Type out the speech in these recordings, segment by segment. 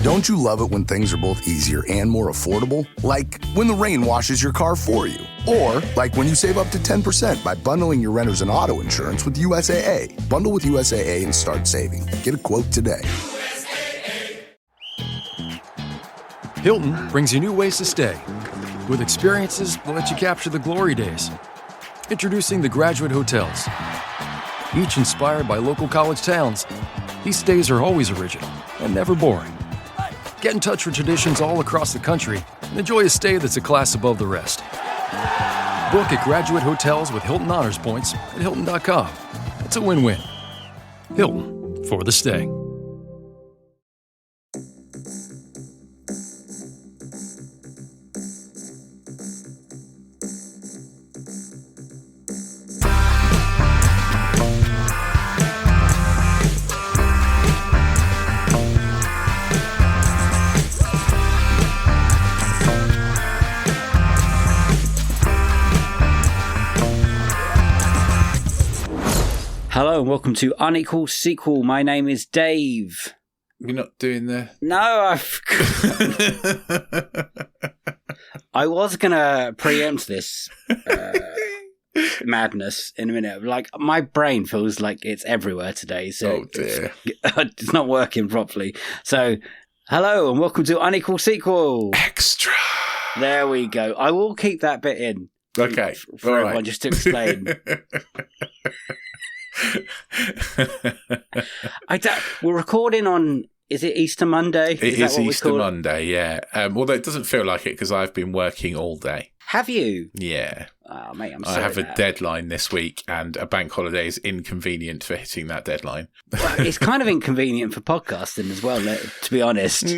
Don't you love it when things are both easier and more affordable? Like when the rain washes your car for you. Or like when you save up to 10% by bundling your renters and auto insurance with USAA. Bundle with USAA and start saving. Get a quote today. Hilton brings you new ways to stay, with experiences that let you capture the glory days. Introducing the Graduate Hotels. Each inspired by local college towns, these stays are always original and never boring. Get in touch with traditions all across the country and enjoy a stay that's a class above the rest. Book at Graduate Hotels with Hilton Honors Points at Hilton.com. It's a win-win. Hilton, for the stay. Hello and welcome to Unequal Sequel. My name is Dave. You're not doing the... No, I was going to preempt this madness in a minute. Like, my brain feels like it's everywhere today. So oh dear. It's not working properly. So, hello and welcome to Unequal Sequel. Extra. There we go. I will keep that bit in. Okay. For everyone, just to explain. We're recording on, is it Easter Monday? It is Easter Monday, yeah. Although it doesn't feel like it because I've been working all day. Have you? Yeah. Oh, mate, I'm sorry. I have a deadline this week and a bank holiday is inconvenient for hitting that deadline. Well, it's kind of inconvenient for podcasting as well, to be honest.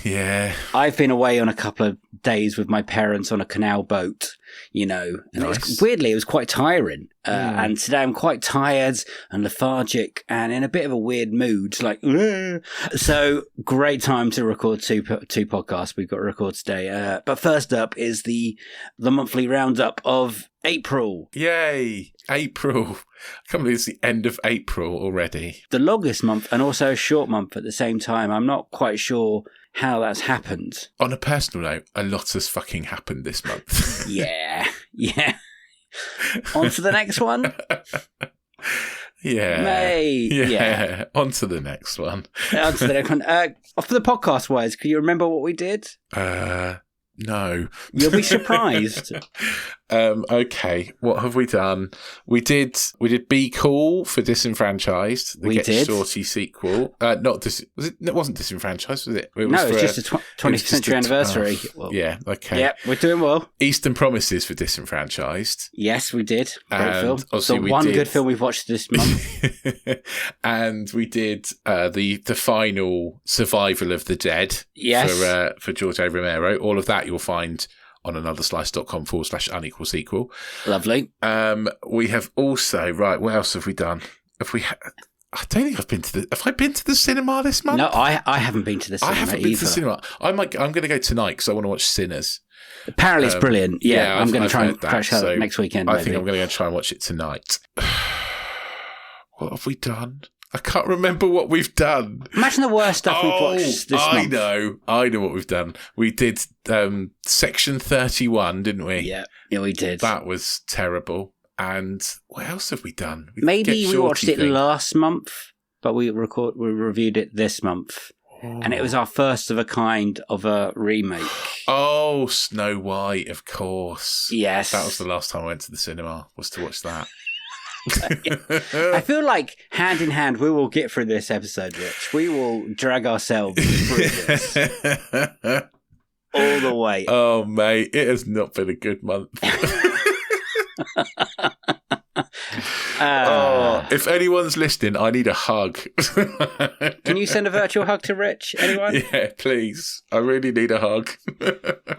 Yeah. I've been away on a couple of days with my parents on a canal boat, you know. And nice. Weirdly, it was quite tiring. And today I'm quite tired and lethargic and in a bit of a weird mood. Like, so great time to record two podcasts we've got to record today. But first up is the monthly roundup of April. Yay! April. I can't believe it's the end of April already. The longest month and also a short month at the same time. I'm not quite sure how that's happened. On a personal note, a lot has fucking happened this month. Yeah. On to the next one. Yeah. Mate. Yeah. On to the next one. On to the next one. For the podcast wise, can you remember what we did? No. You'll be surprised. Okay, what have we done? We did Be Cool for Disenfranchised. The Get Shorty sequel. It wasn't Disenfranchised, was it? It was just a 20th century anniversary. Yeah, okay. Yeah, we're doing well. Eastern Promises for Disenfranchised. Yes, we did. Great film. The good film we've watched this month. And we did the final Survival of the Dead. Yes. For George A. Romero. All of that you'll find on anotherslice.com/unequal sequel. Lovely. We have also, right, what else have we done? I don't think I've been to have I been to the cinema this month? No, I haven't been to the cinema. I haven't been to the cinema. I'm going to go tonight because I want to watch Sinners. Apparently it's brilliant. Yeah, I'm going to try and crash out so next weekend. I think I'm going to go try and watch it tonight. What have we done? I can't remember what we've done. Imagine the worst stuff we've watched this month. I know what we've done. We did Section 31, didn't we? Yeah, we did. That was terrible. And what else have we done? Maybe we watched it last month, but we reviewed it this month. Oh. And it was our first of a kind of a remake. Oh, Snow White, of course. Yes. That was the last time I went to the cinema, was to watch that. I feel like hand in hand we will get through this episode, Rich. We will drag ourselves through this all the way. Oh mate, it has not been a good month. If anyone's listening, I need a hug. Can you send a virtual hug to Rich? Anyone? Yeah, please. I really need a hug.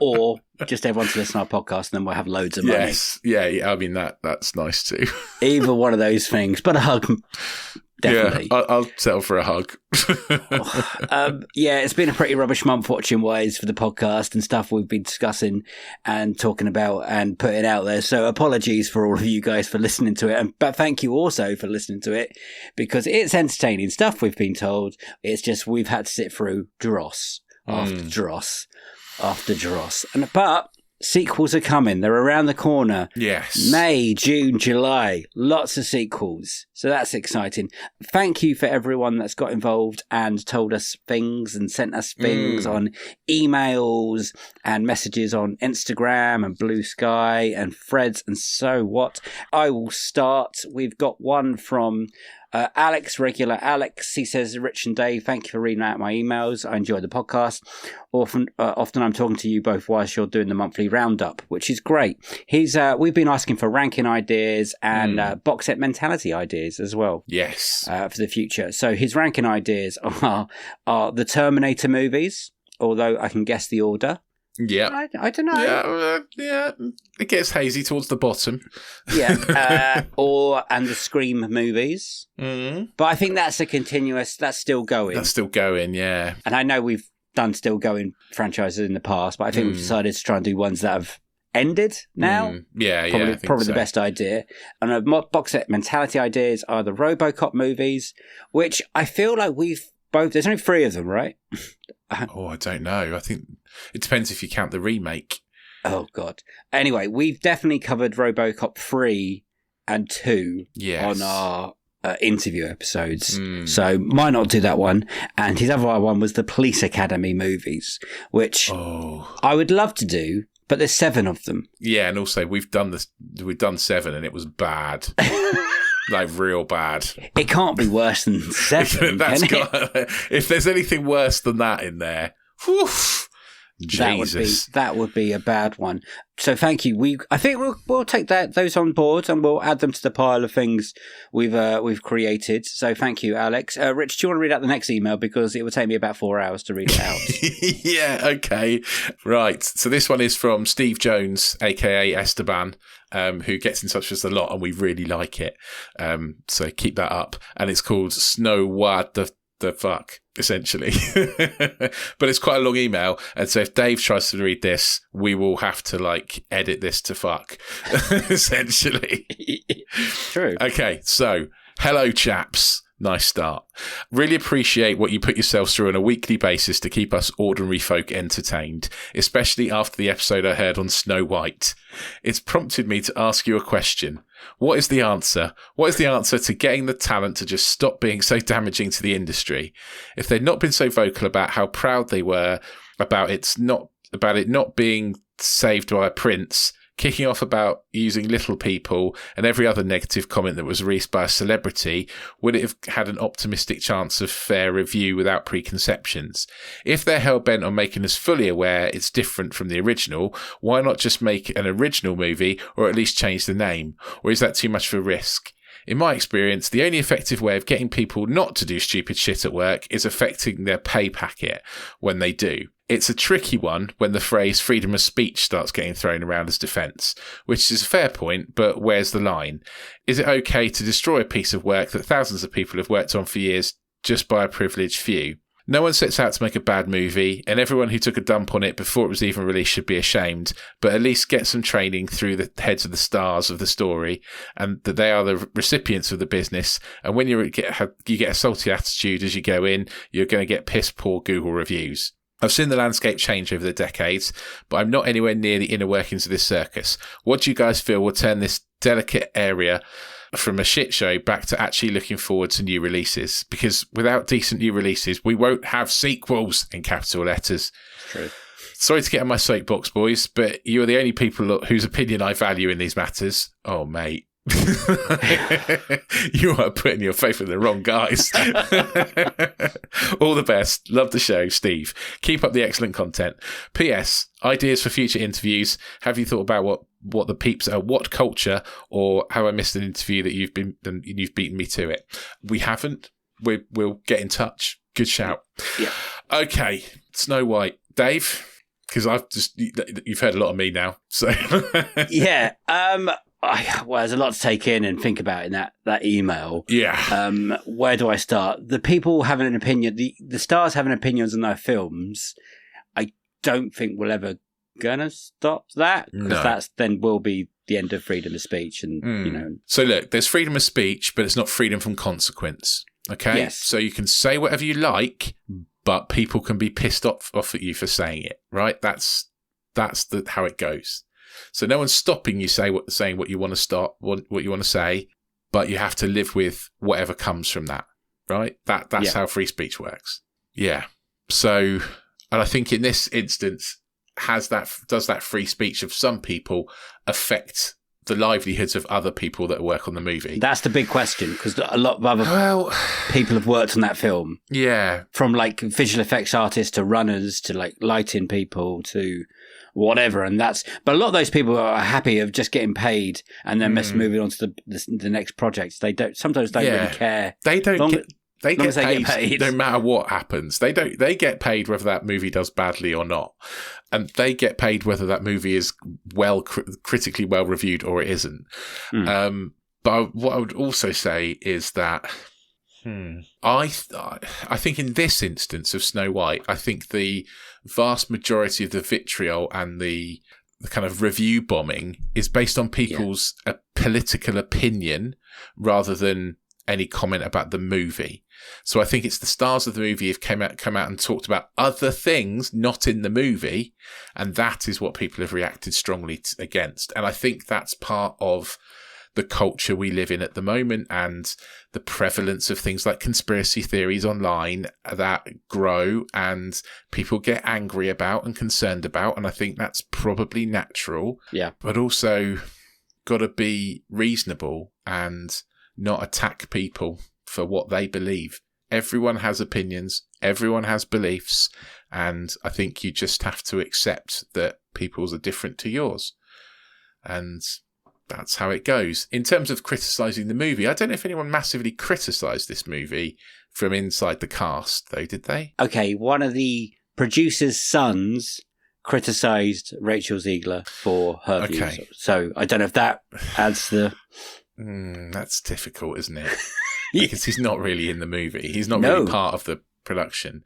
Or just everyone to listen to our podcast and then we'll have loads of money. Yes. Yeah, I mean, that's nice too. Either one of those things. But a hug definitely. Yeah, I'll settle for a hug. Yeah, it's been a pretty rubbish month watching wise for the podcast and stuff we've been discussing and talking about and putting out there. So apologies for all of you guys for listening to it. But thank you also for listening to it, because it's entertaining stuff, we've been told. It's just we've had to sit through dross after dross after dross. But sequels are coming. They're around the corner. Yes. May, June, July. Lots of sequels. So that's exciting. Thank you for everyone that's got involved and told us things and sent us things on emails and messages on Instagram and Blue Sky and Threads and so what. I will start. We've got one from Alex, regular Alex. He says, Rich and Dave, thank you for reading out my emails. I enjoy the podcast. Often I'm talking to you both whilst you're doing the monthly roundup, which is great. We've been asking for ranking ideas and box set mentality ideas as well. Yes. For the future. So his ranking ideas are the Terminator movies, although I can guess the order. Yeah. I don't know. Yeah. It gets hazy towards the bottom. Yeah. And the Scream movies. But I think that's that's still going. That's still going, yeah. And I know we've done still going franchises in the past, but I think we've decided to try and do ones that have ended now. Probably the best idea. And a box set mentality ideas are the RoboCop movies, which I feel like we've both. There's only 3 of them, right? I don't know. I think it depends if you count the remake. Oh, God. Anyway, we've definitely covered RoboCop 3 and 2 on our interview episodes. So might not do that one. And his other one was the Police Academy movies, which I would love to do, but there's 7 of them. Yeah, and also we've done 7 and it was bad. Like real bad. It can't be worse than 7. If there's anything worse than that in there, whew, Jesus, that would be a bad one. So thank you. I think we'll take those on board and we'll add them to the pile of things we've created. So thank you, Alex. Rich, do you want to read out the next email, because it will take me about 4 hours to read it out? Yeah. Okay. Right. So this one is from Steve Jones, aka Esteban. Who gets in touch with us a lot, and we really like it. So keep that up. And it's called Snow What the Fuck, essentially. But it's quite a long email. And so if Dave tries to read this, we will have to edit this to fuck, essentially. True. Okay. So hello, chaps. Nice start. Really appreciate what you put yourselves through on a weekly basis to keep us ordinary folk entertained, especially after the episode I heard on Snow White. It's prompted me to ask you a question. What is the answer? What is the answer to getting the talent to just stop being so damaging to the industry? If they'd not been so vocal about how proud they were about it not being saved by a prince, kicking off about using little people and every other negative comment that was released by a celebrity, would it have had an optimistic chance of fair review without preconceptions? If they're hell-bent on making us fully aware it's different from the original, why not just make an original movie, or at least change the name? Or is that too much of a risk? In my experience, the only effective way of getting people not to do stupid shit at work is affecting their pay packet when they do. It's a tricky one when the phrase freedom of speech starts getting thrown around as defence, which is a fair point, but where's the line? Is it okay to destroy a piece of work that thousands of people have worked on for years just by a privileged few? No one sets out to make a bad movie, and everyone who took a dump on it before it was even released should be ashamed, but at least get some training through the heads of the stars of the story, and that they are the recipients of the business, and when you get a salty attitude as you go in, you're going to get piss poor Google reviews. I've seen the landscape change over the decades, but I'm not anywhere near the inner workings of this circus. What do you guys feel will turn this delicate area from a shit show back to actually looking forward to new releases? Because without decent new releases, we won't have sequels in capital letters. True. Sorry to get on my soapbox, boys, but you are the only people whose opinion I value in these matters. Oh, mate. You are putting your faith in the wrong guys. All the best. Love the show, Steve. Keep up the excellent content. P.S. Ideas for future interviews. Have you thought about what the peeps are? What culture, or how I missed an interview that you've beaten me to it? We haven't. We'll get in touch. Good shout. Yeah. Okay. Snow White, Dave. Because you've heard a lot of me now. So yeah. Well, there's a lot to take in and think about in that email. Yeah. Where do I start? The people having an opinion, the stars having opinions on their films, I don't think we're ever gonna stop that, because that's then will be the end of freedom of speech. And So look, there's freedom of speech, but it's not freedom from consequence. Okay. Yes. So you can say whatever you like, but people can be pissed off at you for saying it. Right. That's how it goes. So no one's stopping you saying what you want to stop, what you want to say, but you have to live with whatever comes from that, right? That's how free speech works. Yeah. So, and I think in this instance, does that free speech of some people affect the livelihoods of other people that work on the movie? That's the big question, because a lot of other people have worked on that film. Yeah. From like visual effects artists to runners to like lighting people to whatever, but a lot of those people are happy of just getting paid and then moving on to the next project. They sometimes don't really care. They don't they get paid no matter what happens. They get paid whether that movie does badly or not, and they get paid whether that movie is critically well reviewed or it isn't. But what I would also say is that I think in this instance of Snow White, I think the vast majority of the vitriol and the kind of review bombing is based on people's political opinion rather than any comment about the movie. So I think it's the stars of the movie have come out and talked about other things not in the movie, and that is what people have reacted strongly against. And I think that's part of the culture we live in at the moment and the prevalence of things like conspiracy theories online that grow and people get angry about and concerned about. And I think that's probably natural. Yeah. But also got to be reasonable and not attack people for what they believe. Everyone has opinions. Everyone has beliefs. And I think you just have to accept that people's are different to yours. And that's how it goes. In terms of criticising the movie, I don't know if anyone massively criticised this movie from inside the cast, though, did they? Okay, one of the producer's sons criticised Rachel Ziegler for her views. So I don't know if that adds the... that's difficult, isn't it? Because he's not really in the movie. He's not really part of the production.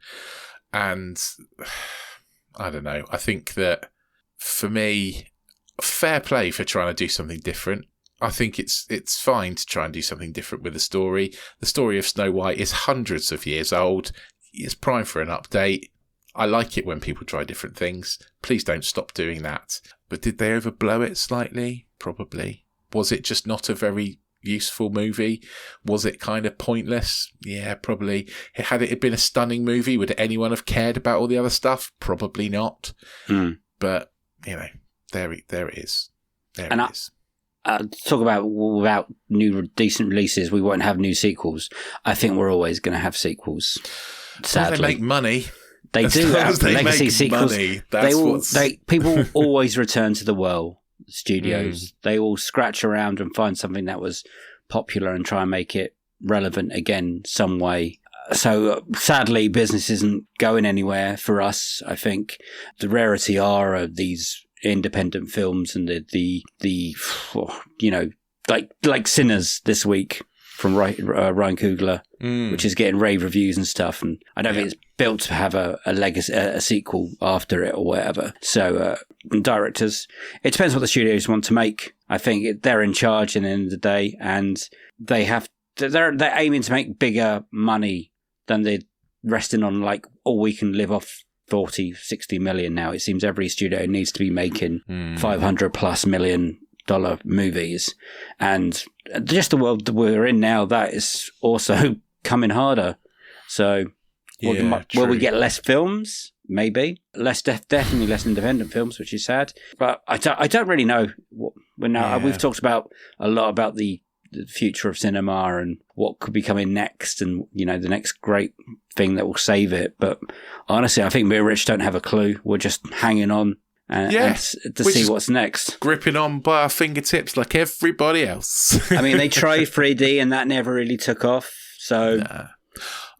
And I don't know. I think that for me... fair play for trying to do something different. I think it's fine to try and do something different with the story. The story of Snow White is hundreds of years old. It's prime for an update. I like it when people try different things. Please don't stop doing that. But did they overblow it slightly? Probably. Was it just not a very useful movie? Was it kind of pointless? Yeah, probably. Had it been a stunning movie, would anyone have cared about all the other stuff? Probably not. But, there it is. There it is. Talk about without new decent releases, we won't have new sequels. I think we're always going to have sequels. Sadly, well, they make money. They do have legacy sequels. Money, people always return to the well studios. They will scratch around and find something that was popular and try and make it relevant again some way. So sadly, business isn't going anywhere for us. I think the rarity are of these independent films and the like Sinners this week from Ryan Coogler, which is getting rave reviews and stuff. And I don't think it's built to have a legacy, a sequel after it or whatever. So directors, it depends what the studios want to make. I think they're in charge at the end of the day, and they're aiming to make bigger money than they're resting on like, we can live off 40, 60 million now. It seems every studio needs to be making $500+ million movies. And just the world that we're in now, that is also coming harder. So will we get less films? Maybe. Definitely less independent films, which is sad. But I don't really know. We've talked about a lot about the future of cinema and what could be coming next, and the next great thing that will save it. But honestly, I think me and Rich don't have a clue. We're just hanging on to see what's next, gripping on by our fingertips like everybody else. I mean, they tried 3D and that never really took off. So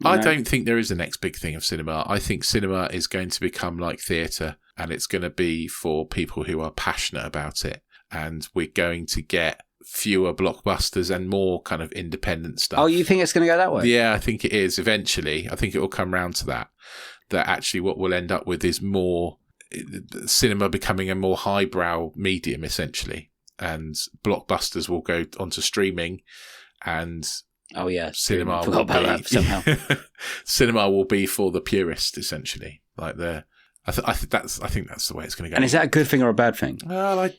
I don't think there is a next big thing of cinema. I think cinema is going to become like theatre, and it's going to be for people who are passionate about it, and we're going to get fewer blockbusters and more kind of independent stuff. Oh, you think it's going to go that way? Yeah, I think it is eventually. I think it will come round to that actually what we'll end up with is more cinema becoming a more highbrow medium, essentially. And blockbusters will go onto streaming, and cinema forgot about that somehow. Cinema will be for the purist, essentially. Like I think that's the way it's going to go. And is that a good thing or a bad thing? Well, I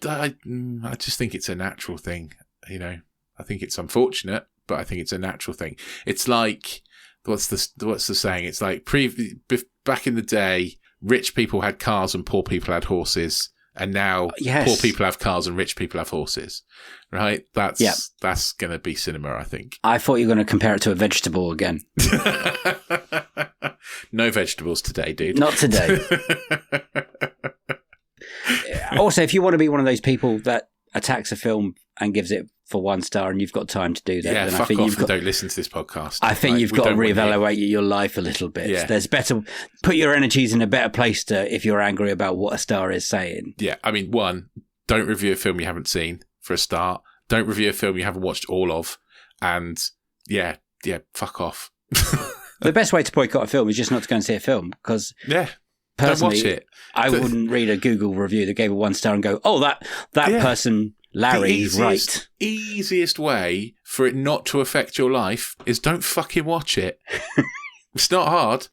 just think it's a natural thing. You know, I think it's unfortunate, but I think it's a natural thing. It's like what's the saying? It's like back in the day, rich people had cars and poor people had horses. And now poor people have cars and rich people have horses, right? That's going to be cinema, I think. I thought you were going to compare it to a vegetable again. No vegetables today, dude. Not today. Also, if you want to be one of those people that attacks a film and gives it for 1 star and you've got time to do that, then fuck off and don't listen to this podcast. I think you've got to reevaluate your life a little bit. Yeah. There's put your energies in a better place if you're angry about what a star is saying. Yeah, I mean, 1, don't review a film you haven't seen, for a start. Don't review a film you haven't watched all of. And yeah, fuck off. The best way to boycott a film is just not to go and see a film, because personally, don't watch it. I wouldn't read a Google review that gave it 1 star and go, oh, that person... Larry's right. Easiest way for it not to affect your life is don't fucking watch it. It's not hard.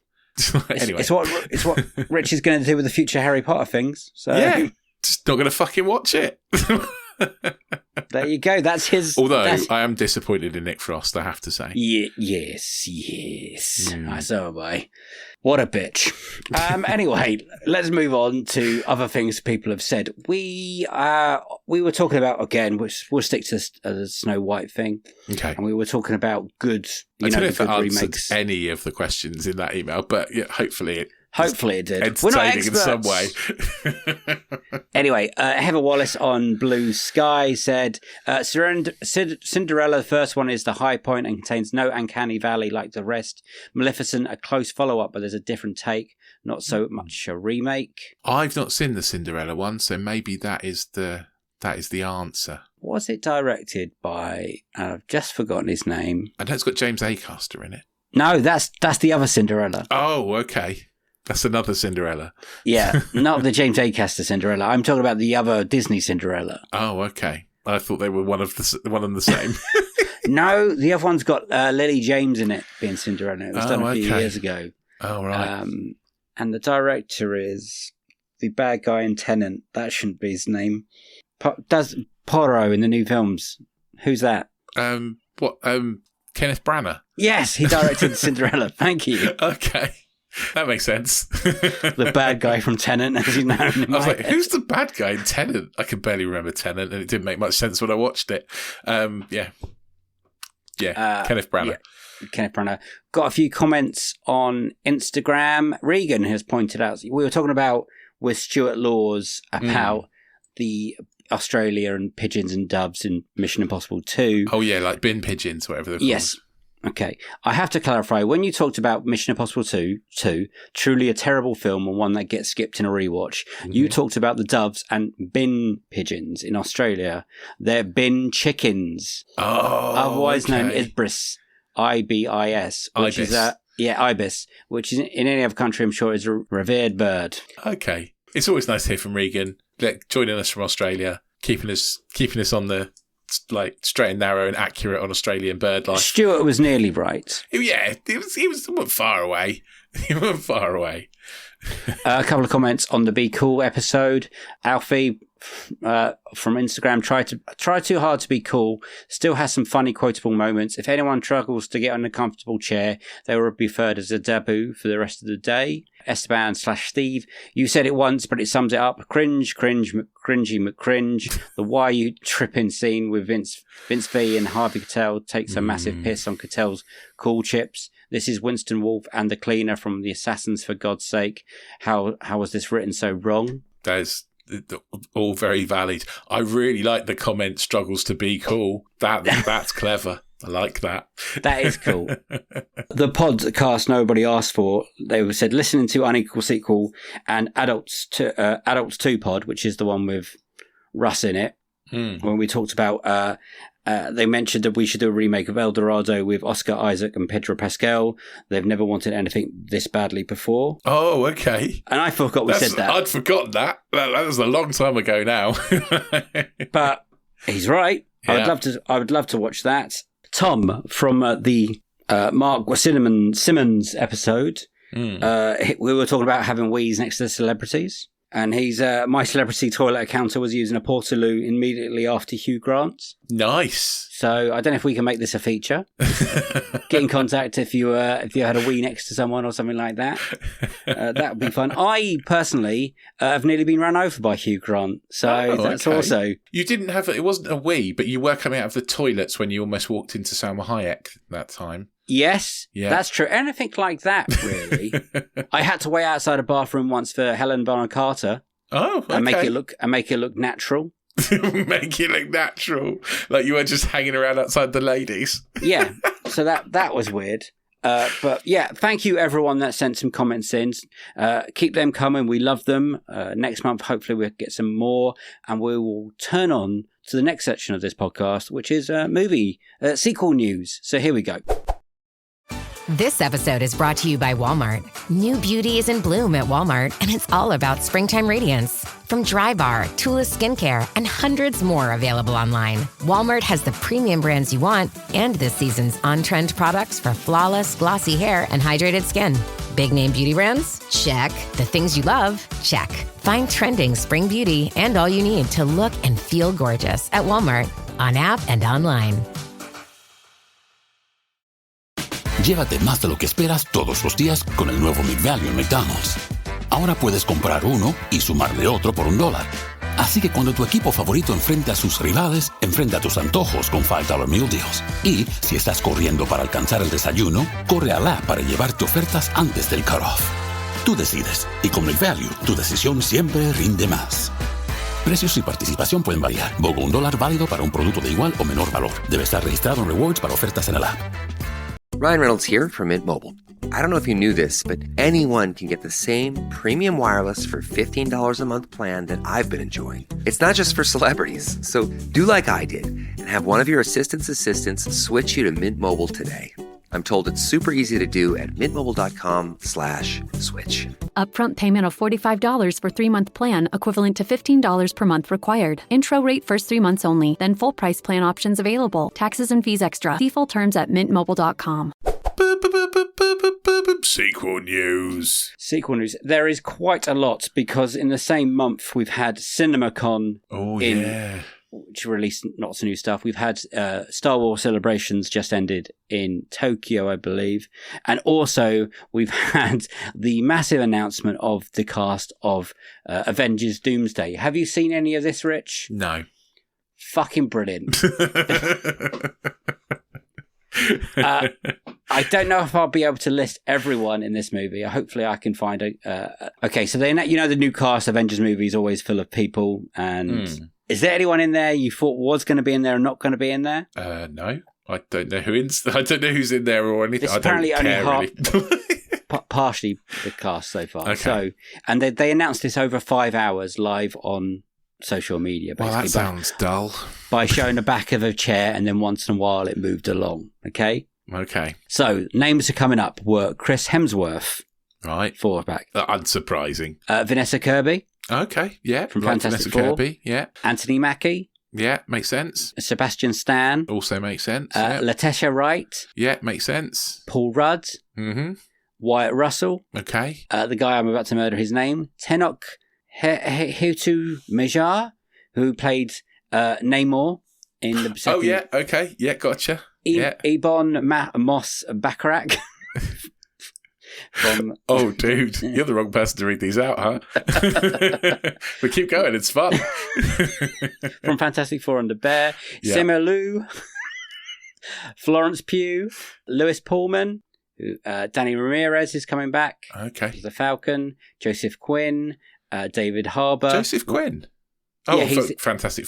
Anyway. It's what Rich is going to do with the future Harry Potter things. So yeah, just not going to fucking watch it. There you go. That's his. Although I am disappointed in Nick Frost, I have to say. Yes. So am I. What a bitch. Anyway, let's move on to other things people have said. We were talking about, again, we'll stick to the Snow White thing. Okay. And we were talking about good, I don't know if it answered remakes. Any of the questions in that email, but yeah, hopefully it did. Entertaining in some way. Anyway, Heather Wallace on Blue Sky said, Cinderella, the first one, is the high point and contains no uncanny valley like the rest. Maleficent, a close follow-up, but there's a different take, not so much a remake. I've not seen the Cinderella one, so maybe that is the answer. Was it directed by, I've just forgotten his name. I know it's got James Acaster in it. No, that's the other Cinderella. Oh, okay. That's another Cinderella. Yeah, not the James Acaster Cinderella. I'm talking about the other Disney Cinderella. Oh, okay. I thought they were one and the same. No, the other one's got Lily James in it, being Cinderella. It was done a few years ago. Oh, right. And the director is the bad guy in Tenet. That shouldn't be his name. Does Poirot in the new films? Who's that? Kenneth Branagh. Yes, he directed Cinderella. Thank you. Okay. That makes sense. The bad guy from Tenet, as you know. I was like, who's the bad guy in Tenet? I can barely remember Tenet, and it didn't make much sense when I watched it. Kenneth Branagh. Yeah, Kenneth Branagh. Got a few comments on Instagram. Regan has pointed out, we were talking about with Stuart Laws about the Australia and pigeons and doves in Mission Impossible 2. Oh, yeah, like bin pigeons, whatever they're called. Yes. Okay, I have to clarify, when you talked about Mission Impossible 2, truly a terrible film and one that gets skipped in a rewatch, you talked about the doves and bin pigeons in Australia. They're bin chickens. Oh, otherwise known as ibis, I-B-I-S, which ibis. is ibis, which is in any other country, I'm sure, is a revered bird. Okay. It's always nice to hear from Regan, joining us from Australia, keeping us on the straight and narrow and accurate on Australian bird life. Stuart was nearly right. Yeah, he wasn't far away. He wasn't far away. A couple of comments on the Be Cool episode. Alfie from Instagram try too hard to be cool. Still has some funny quotable moments. If anyone struggles to get on a comfortable chair, they will be referred as a taboo for the rest of the day. Esteban/Steve, you said it once, but it sums it up. Cringe, cringy McCringe. The Why You Tripping scene with Vince V and Harvey Keitel takes a massive piss on Keitel's cool chips. This is Winston Wolfe and the cleaner from The Assassins, for God's sake. How was this written so wrong? That is all very valid. I really like the comment, struggles to be cool. That's clever. I like that. That is cool. The podcast nobody asked for, they said listening to Unequal Sequel and Adults 2 pod, which is the one with Russ in it. when we talked about... they mentioned that we should do a remake of El Dorado with Oscar Isaac and Pedro Pascal. They've never wanted anything this badly before. Oh, okay. And I forgot we said that. I'd forgotten that. That was a long time ago now. But he's right. Yeah. I would love to watch that. Tom from the Mark Simmons episode. We were talking about having Wheeze next to celebrities. And he's my celebrity toilet encounter was using a Portaloo immediately after Hugh Grant. Nice. So I don't know if we can make this a feature. Get in contact if you had a wee next to someone or something like that. That would be fun. I personally have nearly been run over by Hugh Grant, so that's okay. also. You didn't have it wasn't a wee, but you were coming out of the toilets when you almost walked into Salma Hayek that time. Yes, yeah. That's true. Anything like that, really. I had to wait outside a bathroom once for Helen Bonham Carter. Oh, okay. And make it look natural. Make it look natural, like you were just hanging around outside the ladies. Yeah, so that was weird. But yeah, thank you everyone that sent some comments in. Keep them coming. We love them. Next month, hopefully we'll get some more, and we will turn on to the next section of this podcast, which is movie sequel news. So here we go. This episode is brought to you by Walmart. New beauty is in bloom at Walmart, and it's all about springtime radiance. From Drybar, Tula Skincare, and hundreds more available online, Walmart has the premium brands you want and this season's on-trend products for flawless, glossy hair and hydrated skin. Big name beauty brands? Check. The things you love? Check. Find trending spring beauty and all you need to look and feel gorgeous at Walmart, on app and online. Llévate más de lo que esperas todos los días con el nuevo McValue en McDonald's. Ahora puedes comprar uno y sumarle otro por $1. Así que cuando tu equipo favorito enfrente a sus rivales, enfrenta tus antojos con $5 Meal Deals. Y si estás corriendo para alcanzar el desayuno, corre al app para llevarte ofertas antes del cutoff. Tú decides, y con McValue, tu decisión siempre rinde más. Precios y participación pueden variar. BOGO $1 válido para un producto de igual o menor valor. Debe estar registrado en Rewards para ofertas en el app. Ryan Reynolds here from Mint Mobile. I don't know if you knew this, but anyone can get the same premium wireless for $15 a month plan that I've been enjoying. It's not just for celebrities. So do like I did and have one of your assistants switch you to Mint Mobile today. I'm told it's super easy to do at mintmobile.com/switch. Upfront payment of $45 for 3-month plan, equivalent to $15 per month required. Intro rate first 3 months only, then full price plan options available. Taxes and fees extra. See full terms at mintmobile.com. Sequel news. Sequel news. There is quite a lot because in the same month we've had CinemaCon. Oh, yeah. Which released lots of new stuff. We've had Star Wars Celebrations just ended in Tokyo, I believe. And also, we've had the massive announcement of the cast of Avengers Doomsday. Have you seen any of this, Rich? No. Fucking brilliant. I don't know if I'll be able to list everyone in this movie. Hopefully I can find okay, so the new cast Avengers movie is always full of people, and is there anyone in there you thought was going to be in there and not going to be in there? No, I don't know I don't know who's in there or anything. This apparently I don't only care, really. partially the cast so far. Okay. So, and they announced this over 5 hours live on social media. Well, that sounds dull. By showing the back of a chair, and then once in a while it moved along. Okay. So names are coming up were Chris Hemsworth, right, for back. Unsurprising. Vanessa Kirby. Okay, yeah, from like Fantastic Vanessa Four. Kirby, yeah. Anthony Mackie. Yeah, makes sense. Sebastian Stan. Also makes sense. Letitia Wright. Yeah, makes sense. Paul Rudd. Mm-hmm. Wyatt Russell. Okay. The guy I'm about to murder his name. Tenok Hutu Mejar, who played Namor in the second. Oh, yeah, okay. Yeah, gotcha. Ebon Moss Bacharach. Oh, dude, you're the wrong person to read these out, huh? But keep going, it's fun. From Fantastic Four and the Bear. Yeah. Simu Liu. Florence Pugh. Lewis Pullman. Danny Ramirez is coming back. Okay. As the Falcon. Joseph Quinn. David Harbour. Joseph Quinn? Oh, yeah, he's Fantastic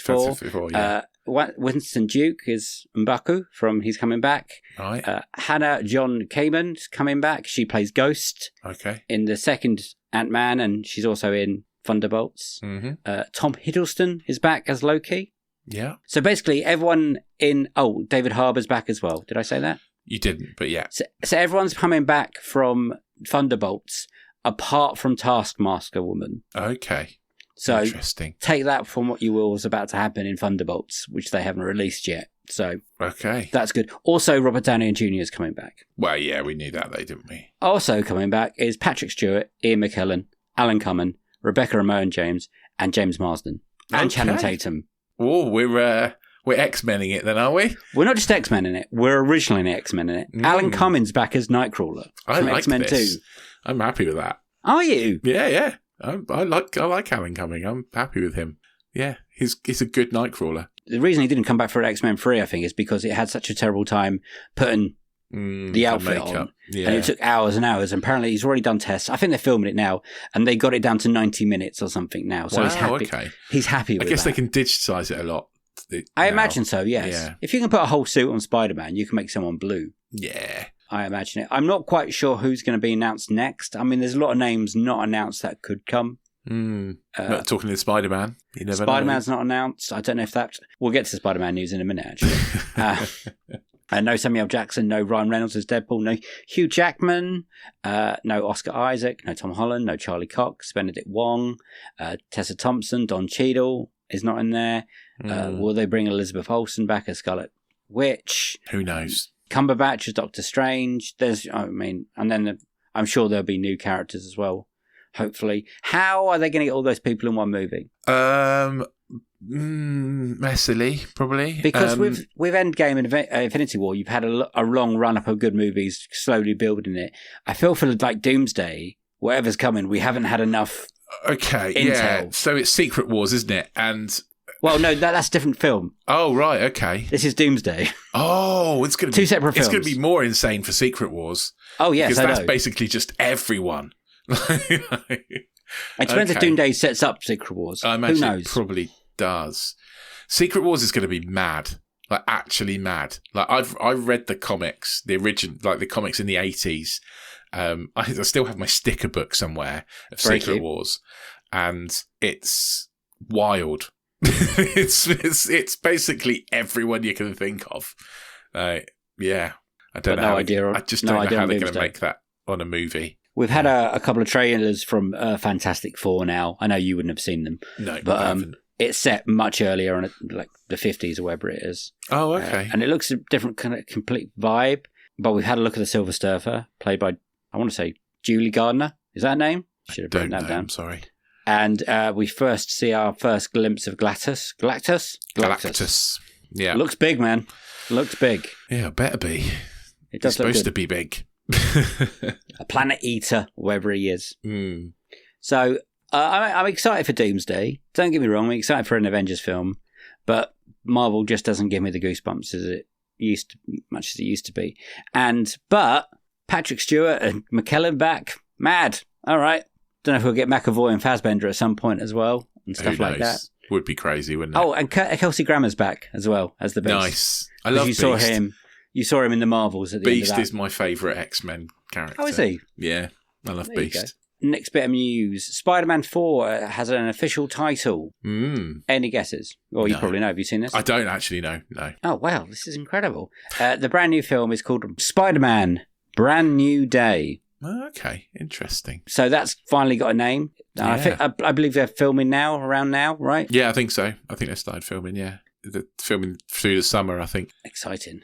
Four. Yeah. Winston Duke is M'Baku from He's Coming Back. Right. Hannah John Kamen's coming back. She plays Ghost. Okay. In the second Ant-Man, and she's also in Thunderbolts. Mm-hmm. Tom Hiddleston is back as Loki. Yeah. So basically everyone David Harbour's back as well. Did I say that? You didn't, but yeah. So everyone's coming back from Thunderbolts apart from Taskmaster Woman. Okay. So interesting. Take that from what you will was about to happen in Thunderbolts, which they haven't released yet. So okay, that's good. Also, Robert Downey Jr. is coming back. Well, yeah, we knew that, though, didn't we? Also coming back is Patrick Stewart, Ian McKellen, Alan Cumming, Rebecca Ramon James, and James Marsden, and Channing Tatum. Oh, we're X-Menning it then, are we? We're not just X-Men in it. We're originally X-Men in it. Alan Cumming's back as Nightcrawler. I like X-Men this. 2. I'm happy with that. Are you? Yeah. I like Alan Cumming. I'm happy with him. Yeah, he's a good Nightcrawler. The reason he didn't come back for X-Men 3, I think, is because it had such a terrible time putting the outfit on. Yeah. And it took hours and hours. And apparently he's already done tests. I think they're filming it now. And they got it down to 90 minutes or something now. So he's happy. Okay. He's happy with that. I guess they can digitise it a lot. I imagine so, yes. Yeah. If you can put a whole suit on Spider-Man, you can make someone blue. Yeah. I imagine it. I'm not quite sure who's going to be announced next. I mean, there's a lot of names not announced that could come. Not talking to Spider-Man. You never Spider-Man's not announced. I don't know if that... We'll get to Spider-Man news in a minute, actually. No Samuel L. Jackson, no Ryan Reynolds as Deadpool, no Hugh Jackman, no Oscar Isaac, no Tom Holland, no Charlie Cox, Benedict Wong, Tessa Thompson, Don Cheadle is not in there. Will they bring Elizabeth Olsen back as Scarlet Witch? Who knows? Cumberbatch as Doctor Strange. I'm sure there'll be new characters as well. Hopefully. How are they going to get all those people in one movie? Messily, probably. Because with Endgame and Infinity War, you've had a long run-up of good movies, slowly building it. I feel for like Doomsday, whatever's coming, we haven't had enough intel. Yeah. So it's Secret Wars, isn't it? And... Well, no, that's a different film. Oh, right, okay. This is Doomsday. Oh, it's going to be... Two separate films. It's going to be more insane for Secret Wars. Oh, yes, because that's basically just everyone. It depends if Doomsday sets up Secret Wars. I imagine Who knows? It probably does. Secret Wars is going to be mad, like actually mad. Like I've read the comics, the original, like the comics in the 80s. I still have my sticker book somewhere of Secret Wars, and it's wild. it's basically everyone you can think of. Yeah, I don't know. I just don't know how they're going to make that on a movie. We've had a couple of trailers from Fantastic Four now. I know you wouldn't have seen them. No, but I haven't. It's set much earlier on, like the 50s or wherever it is. Oh, okay. And it looks a different kind of complete vibe. But we've had a look at the Silver Surfer, played by, I want to say, Julie Gardner. Is that her name? Should have written that down. I'm sorry. And we first see our first glimpse of Galactus. Galactus. Yeah. Looks big, man. Looks big. Yeah, better be. It does look supposed good. to be big. A planet eater, wherever he is. Mm. So I'm excited for Doomsday. Don't get me wrong, I'm excited for an Avengers film, but Marvel just doesn't give me the goosebumps as it used to, much as it used to be. But Patrick Stewart and McKellen back, mad. All right. Don't know if we'll get McAvoy and Fassbender at some point as well and stuff like that. Would be crazy, wouldn't it? Oh, and Kelsey Grammer's back as well as the Beast. Nice. I love Beast. You saw him in the Marvels at the end of that. Beast is my favourite X-Men character. Oh, is he? Yeah, I love Beast. Next bit of news. Spider-Man 4 has an official title. Any guesses? Well, you probably know. Have you seen this? I don't actually know, no. Oh, wow. This is incredible. The brand new film is called Spider-Man Brand New Day. Okay, interesting. So that's finally got a name. Yeah. I believe they're filming around now, right? Yeah, I think so. I think they started filming, yeah. They're filming through the summer, I think. Exciting.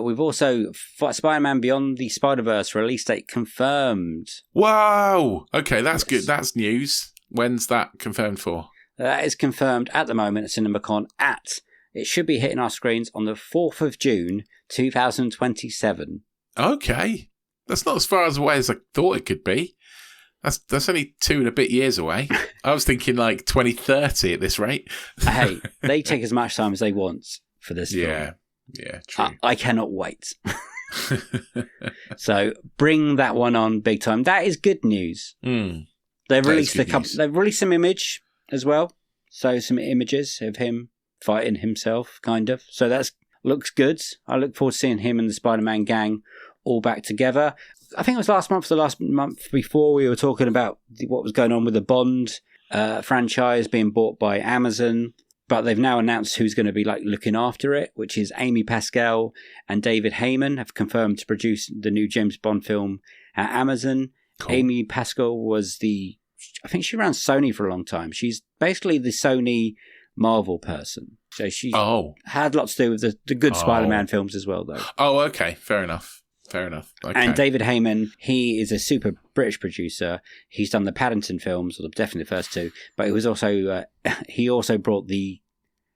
We've also Spider-Man Beyond the Spider-Verse release date confirmed. Wow! Okay, that's good. That's news. When's that confirmed for? That is confirmed at the moment at CinemaCon it should be hitting our screens on the 4th of June, 2027. Okay. That's not as far away as I thought it could be. That's only 2 and a bit years away. I was thinking like 2030 at this rate. Hey, they take as much time as they want for this film. Yeah, true. I cannot wait. So bring that one on big time. That is good news. They've released They've released some image as well. So some images of him fighting himself, kind of. So that looks good. I look forward to seeing him and the Spider-Man gang all back together. I think it was last month, the last month before, we were talking about what was going on with the Bond franchise being bought by Amazon. But they've now announced who's going to be looking after it, which is Amy Pascal and David Heyman have confirmed to produce the new James Bond film at Amazon. Cool. Amy Pascal was I think she ran Sony for a long time. She's basically the Sony Marvel person. So she had lots to do with the good Spider-Man films as well, though. Oh, okay. Fair enough. Okay. And David Heyman, he is a super British producer. He's done the Paddington films, or definitely the first two, but he was also he also brought the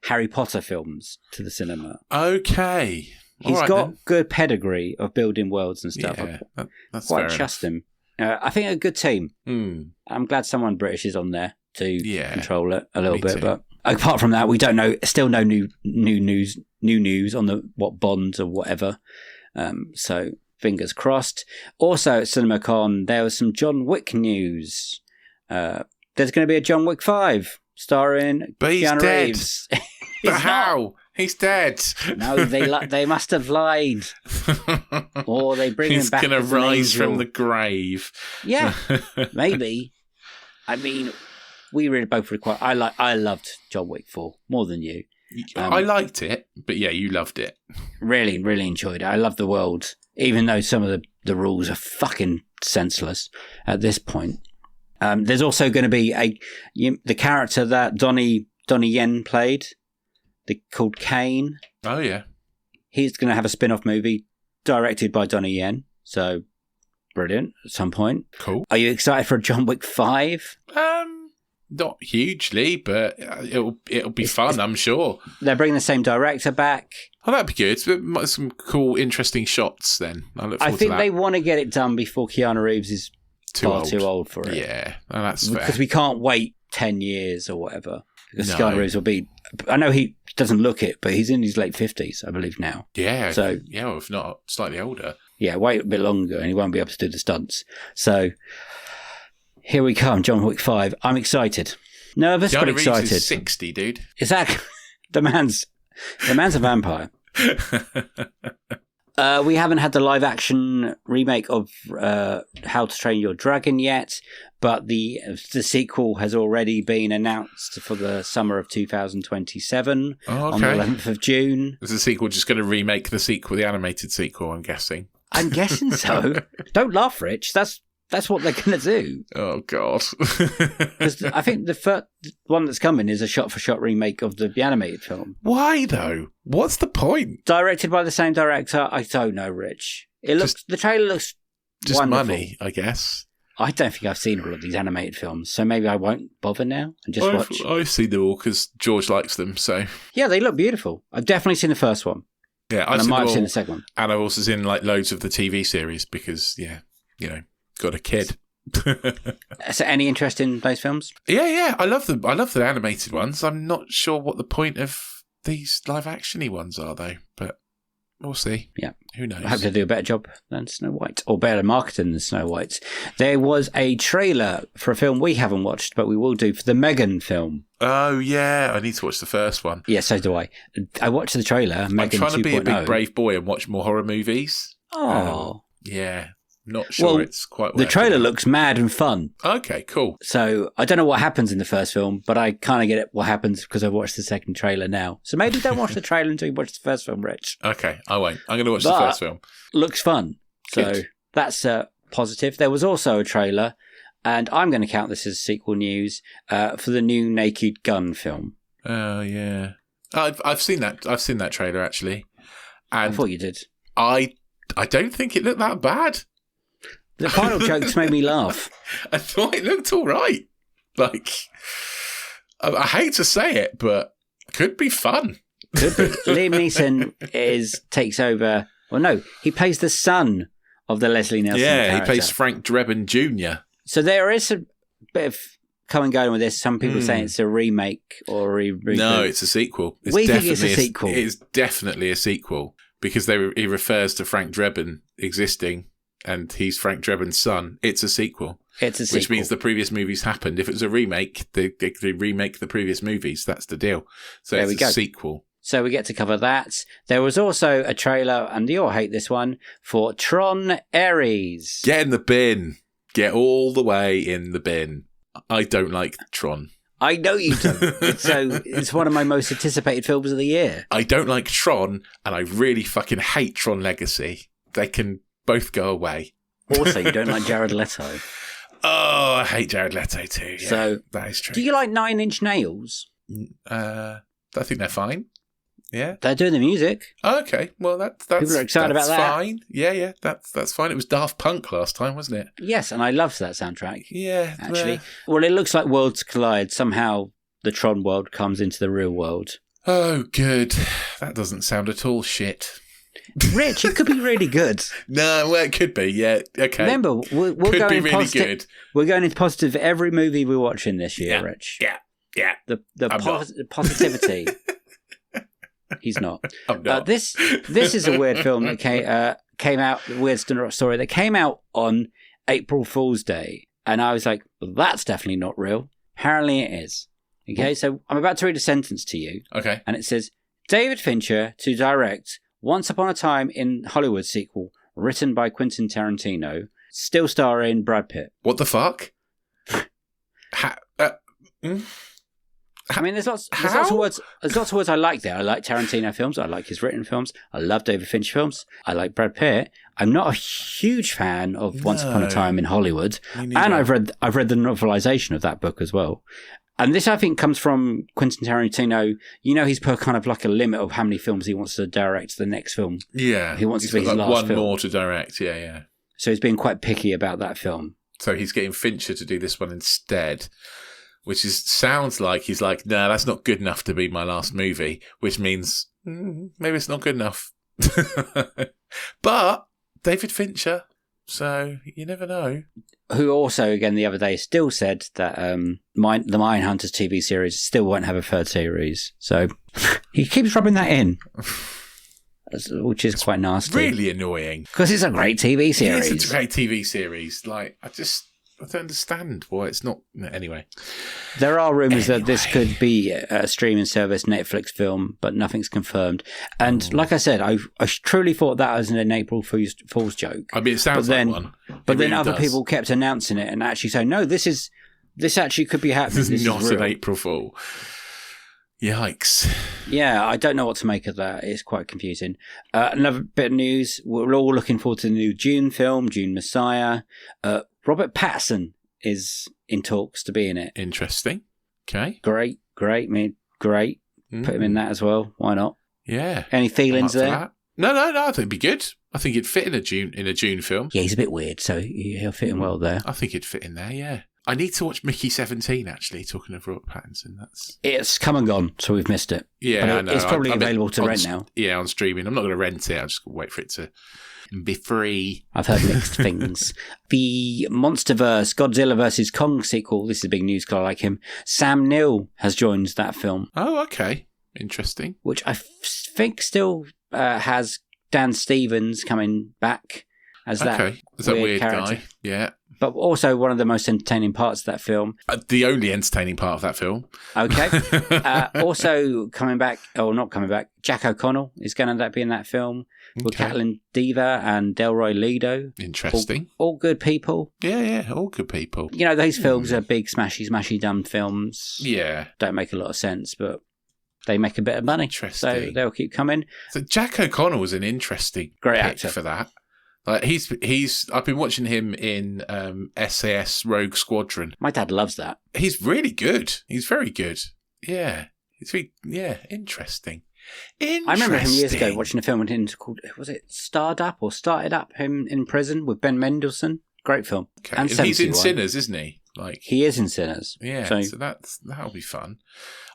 Harry Potter films to the cinema. Okay. He's got good pedigree of building worlds and stuff. Yeah, that's quite trust him. I think a good team. I'm glad someone British is on there to control it a little bit. Too. But apart from that, we don't know. Still no new news on what Bonds or whatever. So fingers crossed. Also at CinemaCon, there was some John Wick news. There's going to be a John Wick 5 starring Keanu Reeves. But how? He's dead. No, they must have lied. Or they bring him back. He's going to rise from the grave. Yeah, maybe. I mean, we really both require. I loved John Wick 4 more than you. I liked it, but yeah, you loved it. Really, really enjoyed it. I love the world, even though some of the rules are fucking senseless at this point. There's also going to be the character that Donnie Yen played, called Kane. Oh yeah, he's going to have a spin-off movie directed by Donnie Yen. So brilliant. At some point, cool. Are you excited for John Wick 5? Not hugely, but it'll be fun, I'm sure. They're bringing the same director back. Oh, that'd be good. Some cool, interesting shots then. I look forward to that. I think they want to get it done before Keanu Reeves is too old for it. Yeah, that's fair. Because we can't wait 10 years or whatever. Because Keanu Reeves will be... I know he doesn't look it, but he's in his late 50s, I believe, now. Yeah. So, well, if not, slightly older. Yeah, wait a bit longer and he won't be able to do the stunts. So... Here we come, John Wick 5. I'm excited. Nervous, but excited. Reeves is 60, dude. Exactly. The man's a vampire. We haven't had the live-action remake of How to Train Your Dragon yet, but the sequel has already been announced for the summer of 2027 on the 11th of June. Is the sequel just going to remake the sequel, the animated sequel, I'm guessing? I'm guessing so. Don't laugh, Rich. That's what they're going to do. Oh, God. Because I think the first one that's coming is a shot-for-shot remake of the animated film. Why, though? What's the point? Directed by the same director? I don't know, Rich. The trailer looks just wonderful. Money, I guess. I don't think I've seen all of these animated films, so maybe I won't bother now and just watch. I've seen them all because George likes them, so... Yeah, they look beautiful. I've definitely seen the first one. Yeah, I might have seen the second one. And I've also seen loads of the TV series because, got a kid. So any interest in those films? Yeah. I love the animated ones. I'm not sure what the point of these live actiony ones are though, but we'll see. Yeah. Who knows? I hope they do a better job than Snow White, or better marketing than Snow White. There was a trailer for a film we haven't watched, but we will do, for the Megan film. Oh yeah, I need to watch the first one. Yeah, so do I. I watched the trailer, Megan 2.0. I'm trying to be a big brave boy and watch more horror movies. Oh. Yeah. Not sure it's quite the trailer looks mad and fun. Okay, cool. So I don't know what happens in the first film, but I kind of get it what happens because I've watched the second trailer now. So maybe don't watch the trailer until you watch the first film, Rich. Okay, I won't. I'm going to watch the first film. Looks fun. So that's positive. There was also a trailer, and I'm going to count this as sequel news, for the new Naked Gun film. Oh, yeah. I've seen that. I've seen that trailer, actually. And I thought you did. I don't think it looked that bad. The final jokes made me laugh. I thought it looked all right. Like, I hate to say it, but could be fun. Could be. Liam Neeson takes over. Well, no, he plays the son of the Leslie Nielsen character. He plays Frank Drebin Jr. So there is a bit of coming going with this. Some people saying it's a remake or a reboot. No, it's a sequel. We think it's a sequel. It's definitely a sequel because he refers to Frank Drebin existing. And he's Frank Drebin's son. It's a sequel. It's a sequel. Which means the previous movies happened. If it was a remake, they remake the previous movies. That's the deal. So it's a sequel. So we get to cover that. There was also a trailer, and you'll hate this one, for Tron Ares. Get in the bin. Get all the way in the bin. I don't like Tron. I know you don't. It's one of my most anticipated films of the year. I don't like Tron, and I really fucking hate Tron Legacy. They can both go away. Also, you don't like Jared Leto. Oh, I hate Jared Leto too. Yeah, so that is true. Do you like Nine Inch Nails? I think they're fine. Yeah, they're doing the music. Oh, okay, well that's people are excited about that. Fine. Yeah, that's fine. It was Daft Punk last time, wasn't it? Yes, and I loved that soundtrack. Yeah, actually. Well, it looks like worlds collide. Somehow, the Tron world comes into the real world. Oh, good. That doesn't sound at all shit. Rich, it could be really good. No, well, it could be. Yeah, okay. Remember, we're could going be really positive. Good. We're going into positive for every movie we're watching this year, Rich. Yeah. The positivity. He's not. I'm not. This is a weird film that came out. Weird story that came out on April Fool's Day, and I was like, well, "That's definitely not real." Apparently, it is. Okay, so I'm about to read a sentence to you. Okay, and it says, "David Fincher to direct Once Upon a Time in Hollywood sequel, written by Quentin Tarantino, still starring Brad Pitt." What the fuck? I mean, there's lots of words. There's lots of words I like there. I like Tarantino films. I like his written films. I love David Fincher films. I like Brad Pitt. I'm not a huge fan of Once Upon a Time in Hollywood, and I've read the novelization of that book as well. And this, I think, comes from Quentin Tarantino. You know, he's put kind of like a limit of how many films he wants to direct the next film. Yeah, he wants to be his last one film. more to direct. Yeah. So he's being quite picky about that film. So he's getting Fincher to do this one instead. Which sounds like he's like, nah, that's not good enough to be my last movie, which means maybe it's not good enough. But David Fincher, so you never know. Who also, again, the other day still said that the Mindhunters TV series still won't have a third series. So he keeps rubbing that in, which is quite nasty. Really annoying. Because it's a great TV series. It's a great TV series. Like, I don't understand why it's not. Anyway, there are rumours that this could be a streaming service Netflix film, but nothing's confirmed. And like I said, I truly thought that was an April Fool's joke. I mean, it sounds like one. But then other people kept announcing it and actually saying, no, this actually could be happening. This is not an April Fool. Yikes. Yeah, I don't know what to make of that. It's quite confusing. Another bit of news. We're all looking forward to the new Dune film, Dune Messiah. Robert Pattinson is in talks to be in it. Interesting. Okay. Great. Put him in that as well. Why not? Yeah. Any feelings there? No. I think it'd be good. I think it'd fit in a Dune film. Yeah, he's a bit weird, so he'll fit in well there. I think it'd fit in there. Yeah. I need to watch Mickey 17, actually, talking of Robert Pattinson. It's come and gone, so we've missed it. Yeah, I know. It's probably available to rent now. Yeah, on streaming. I'm not going to rent it. I'm just going to wait for it to be free. I've heard mixed things. The MonsterVerse Godzilla vs. Kong sequel, this is big news because I like him. Sam Neill has joined that film. Oh, okay. Interesting. Which I think still has Dan Stevens coming back as that weird character. Guy. Yeah. But also one of the most entertaining parts of that film. The only entertaining part of that film. Okay. Also coming back, or not coming back, Jack O'Connell is going to be in that film with Catelyn Diva and Delroy Lido. Interesting. All good people. Yeah, all good people. You know, those films are big, smashy, dumb films. Yeah. Don't make a lot of sense, but they make a bit of money. Interesting. So they'll keep coming. So Jack O'Connell was an interesting great pick actor for that. Like he's I've been watching him in SAS Rogue Squadron. My dad loves that. He's really good. He's very good. Yeah. Interesting. I remember him years ago watching a film with him called, was it Started Up, him in prison with Ben Mendelsohn. Great film. Okay. And he's in Sinners, isn't he? Like he is in Sinners. Yeah, so that'll be fun.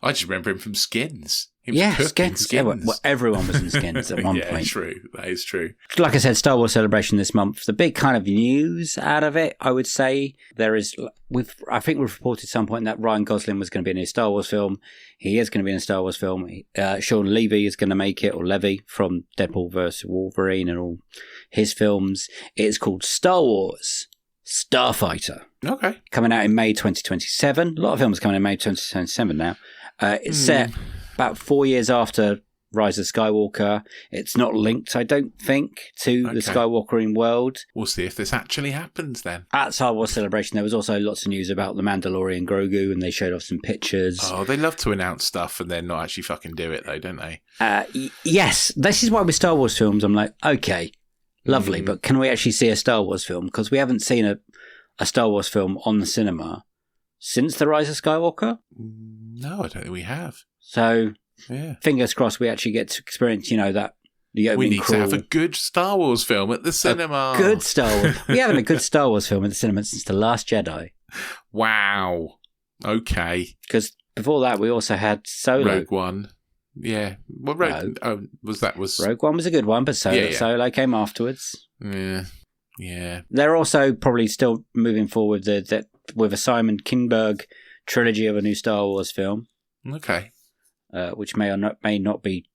I just remember him from Skins. Skins. Yeah, well, everyone was in Skins at one point. True. That is true. Like I said, Star Wars Celebration this month. The big kind of news out of it, I would say, I think we've reported at some point that Ryan Gosling was going to be in a Star Wars film. He is going to be in a Star Wars film. Sean Levy is going to make it, or Levy, from Deadpool vs. Wolverine and all his films. It's called Star Wars Starfighter. Okay. Coming out in May 2027. A lot of films coming in May 2027 now. It's set about 4 years after Rise of Skywalker. It's not linked, I don't think, to the Skywalkering world. We'll see if this actually happens then. At Star Wars Celebration, there was also lots of news about the Mandalorian Grogu, and they showed off some pictures. Oh, they love to announce stuff and then not actually fucking do it, though, don't they? Yes, this is why with Star Wars films, I'm like, okay, lovely, but can we actually see a Star Wars film? Because we haven't seen a Star Wars film on the cinema since The Rise of Skywalker. No, I don't think we have. So... Yeah. Fingers crossed we actually get to experience, that the opening We need to have a good Star Wars film at the cinema. Good Star Wars. We haven't a good Star Wars film at the cinema since The Last Jedi. Wow. Okay. Because before that we also had Solo. Rogue One. Yeah. Well, Rogue One was a good one, but Solo came afterwards. Yeah. Yeah. They're also probably still moving forward with a Simon Kinberg trilogy of a new Star Wars film. Okay. Which may not be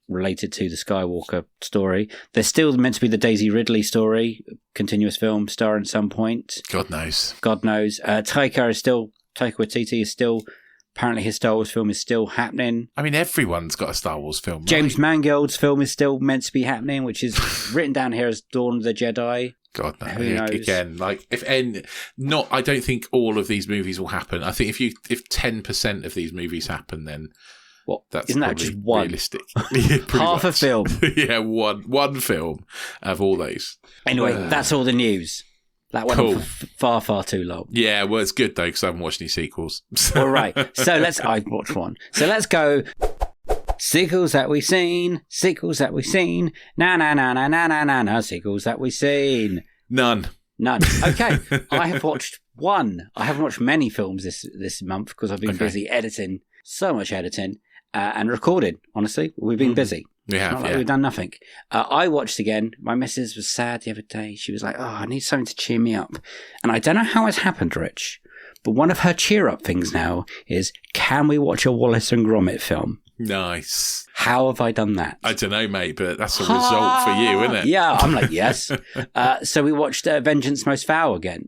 related to the Skywalker story. There's still meant to be the Daisy Ridley story, continuous film starring at some point. God knows. Taika Waititi is still, apparently his Star Wars film is still happening. I mean, everyone's got a Star Wars film, right? James Mangold's film is still meant to be happening, which is written down here as Dawn of the Jedi. God, no. Who knows? Again, I don't think all of these movies will happen. I think if 10% of these movies happen, then... What? That's Isn't that just one? Realistic. Yeah, half much. A film. Yeah, one film of all those. Anyway, that's all the news. That went on for far, far too long. Yeah, well, it's good though because I haven't watched any sequels. All right, so I watched one. So let's go. Sequels that we've seen. Na na na na na na na na. Sequels that we've seen. None. Okay, I have watched one. I haven't watched many films this month because I've been busy editing. So much editing. And recorded, honestly. We've been busy. We have, It's not like we've done nothing. I watched again. My missus was sad the other day. She was like, I need something to cheer me up. And I don't know how it's happened, Rich, but one of her cheer-up things now is, can we watch a Wallace and Gromit film? Nice. How have I done that? I don't know, mate, but that's a result for you, isn't it? Yeah, I'm like, yes. So we watched Vengeance Most Foul again.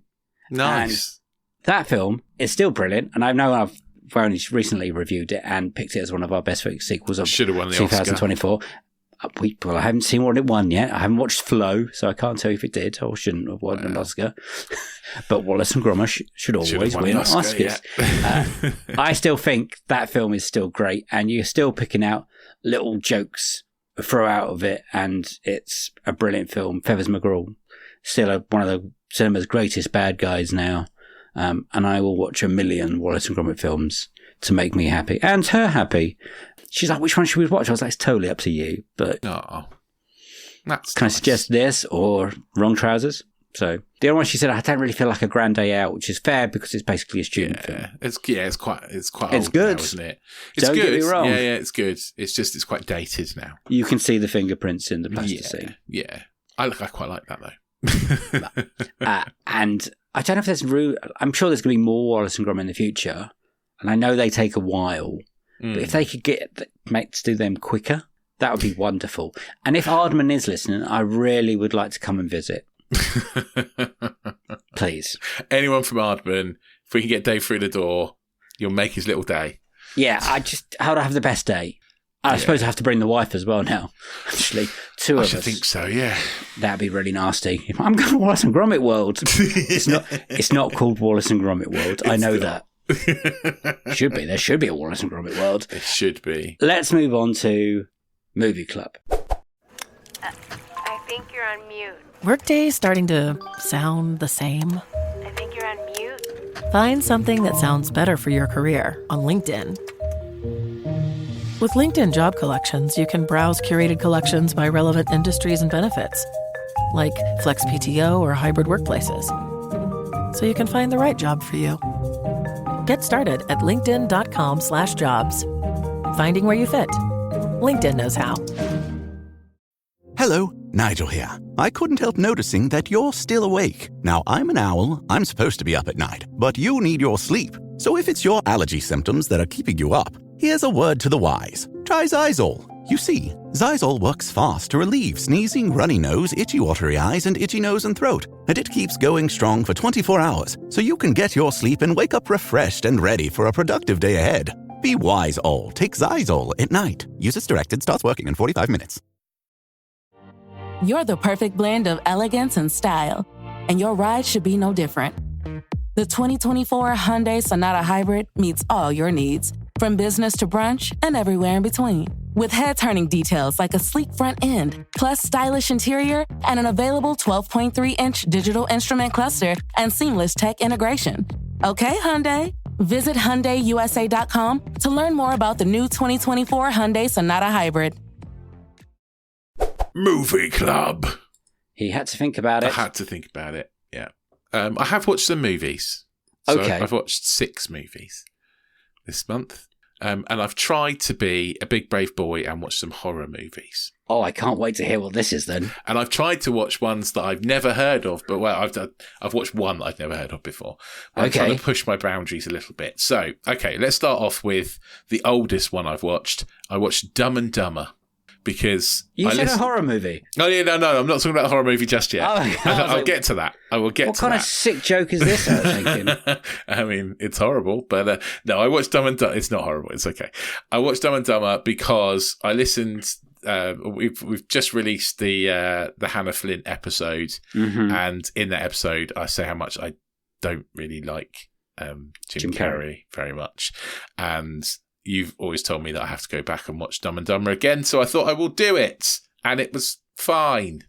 Nice. And that film is still brilliant. And I know I've only recently reviewed it and picked it as one of our best sequels of 2024. Well, I haven't seen what it won yet. I haven't watched Flow, so I can't tell you if it did or shouldn't have won an Oscar. But Wallace and Gromit should always win Oscars. Yeah. I still think that film is still great, and you're still picking out little jokes to throw out of it, and it's a brilliant film. Feathers McGraw, still one of the cinema's greatest bad guys now. And I will watch a million Wallace and Gromit films to make me happy and her happy. She's like, which one should we watch? I was like, it's totally up to you. But can I suggest this or Wrong Trousers? So the other one, she said, I don't really feel like a grand day out, which is fair because it's basically a student film. It's quite it's old good now, isn't it? It's don't good. Get me wrong. Yeah, it's good. It's just it's quite dated now. You can see the fingerprints in the plasticine. Yeah. I quite like that though. And I don't know if there's I'm sure there's going to be more Wallace and Gromit in the future, and I know they take a while. But if they could get mates to do them quicker, that would be wonderful. And if Aardman is listening, I really would like to come and visit. Please. Anyone from Aardman, if we can get Dave through the door, you'll make his little day. Yeah, how do I have the best day? I suppose I have to bring the wife as well now. Actually, two of us. I think so, yeah. That'd be really nasty. I'm going to Wallace and Gromit World. It's not called Wallace and Gromit World. I know that. Should be. There should be a Wallace and Gromit World. It should be. Let's move on to Movie Club. I think you're on mute. Workday starting to sound the same? I think you're on mute. Find something that sounds better for your career on LinkedIn. With LinkedIn Job Collections, you can browse curated collections by relevant industries and benefits, like flex PTO or hybrid workplaces, so you can find the right job for you. Get started at linkedin.com/jobs. Finding where you fit. LinkedIn knows how. Hello, Nigel here. I couldn't help noticing that you're still awake. Now, I'm an owl. I'm supposed to be up at night, but you need your sleep. So if it's your allergy symptoms that are keeping you up, here's a word to the wise. Try Xyzal. You see, Xyzal works fast to relieve sneezing, runny nose, itchy watery eyes, and itchy nose and throat. And it keeps going strong for 24 hours, so you can get your sleep and wake up refreshed and ready for a productive day ahead. Be wise all. Take Zysol at night. Use as directed. Starts working in 45 minutes. You're the perfect blend of elegance and style, and your ride should be no different. The 2024 Hyundai Sonata Hybrid meets all your needs, from business to brunch and everywhere in between. With head-turning details like a sleek front end, plus stylish interior, and an available 12.3-inch digital instrument cluster and seamless tech integration. Okay, Hyundai. Visit HyundaiUSA.com to learn more about the new 2024 Hyundai Sonata Hybrid. Movie club. He had to think about it. I had to think about it, yeah. I have watched some movies. So Okay. I've watched 6 movies this month. And I've tried to be a big brave boy and watch some horror movies. Oh, I can't wait to hear what this is then. And I've tried to watch ones that I've never heard of, but I've watched one that I've never heard of before. I'm trying to push my boundaries a little bit. So, okay, let's start off with the oldest one I've watched. I watched Dumb and Dumber. Because you said a horror movie. Oh yeah, no, I'm not talking about a horror movie just yet. I'll get to that. I will get to that. What kind of sick joke is this? I was thinking. I mean, it's horrible, but no, I watched Dumb and Dumber. It's not horrible. It's okay. I watched Dumb and Dumber because I listened. We've just released the Hannah Flint episode, and in that episode, I say how much I don't really like Jim Carrey very much, and you've always told me that I have to go back and watch Dumb and Dumber again, so I thought I will do it, and it was fine.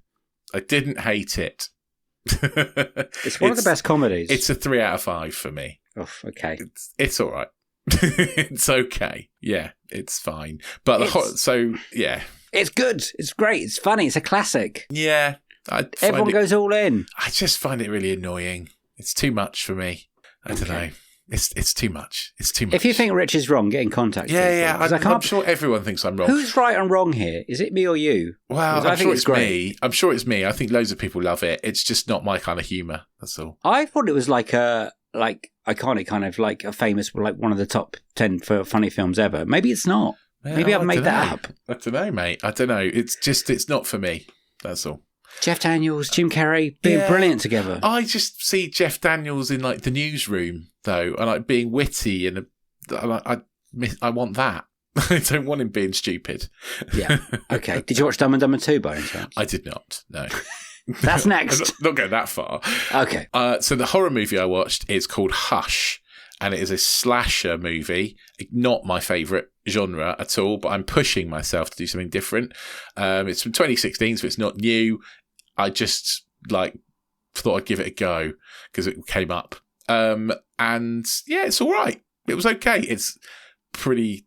I didn't hate it. It's one of the best comedies. It's a 3 out of 5 for me. Oh, okay. It's all right. It's okay. Yeah, it's fine. But yeah. It's good. It's great. It's funny. It's a classic. Yeah. Everyone goes all in. I just find it really annoying. It's too much for me. I don't know. It's too much. It's too much. If you think Rich is wrong, get in contact. Yeah. I'm sure everyone thinks I'm wrong. Who's right and wrong here? Is it me or you? Well, I'm sure it's me. I'm sure it's me. I think loads of people love it. It's just not my kind of humour. That's all. I thought it was like iconic, kind of like a famous, like one of the top 10 for funny films ever. Maybe it's not. Maybe I've made that up. I don't know, mate. I don't know. It's not for me. That's all. Jeff Daniels, Jim Carrey, being brilliant together. I just see Jeff Daniels in like The Newsroom, though, and like being witty, and I want that. I don't want him being stupid. Yeah. Okay. Did you watch Dumb and Dumber 2 by any chance? I did not. No. That's next. Not going that far. Okay. So the horror movie I watched is called Hush, and it is a slasher movie. Not my favourite genre at all, but I'm pushing myself to do something different. It's from 2016, so it's not new. I just thought I'd give it a go because it came up. And yeah, it's all right. It was okay. It's pretty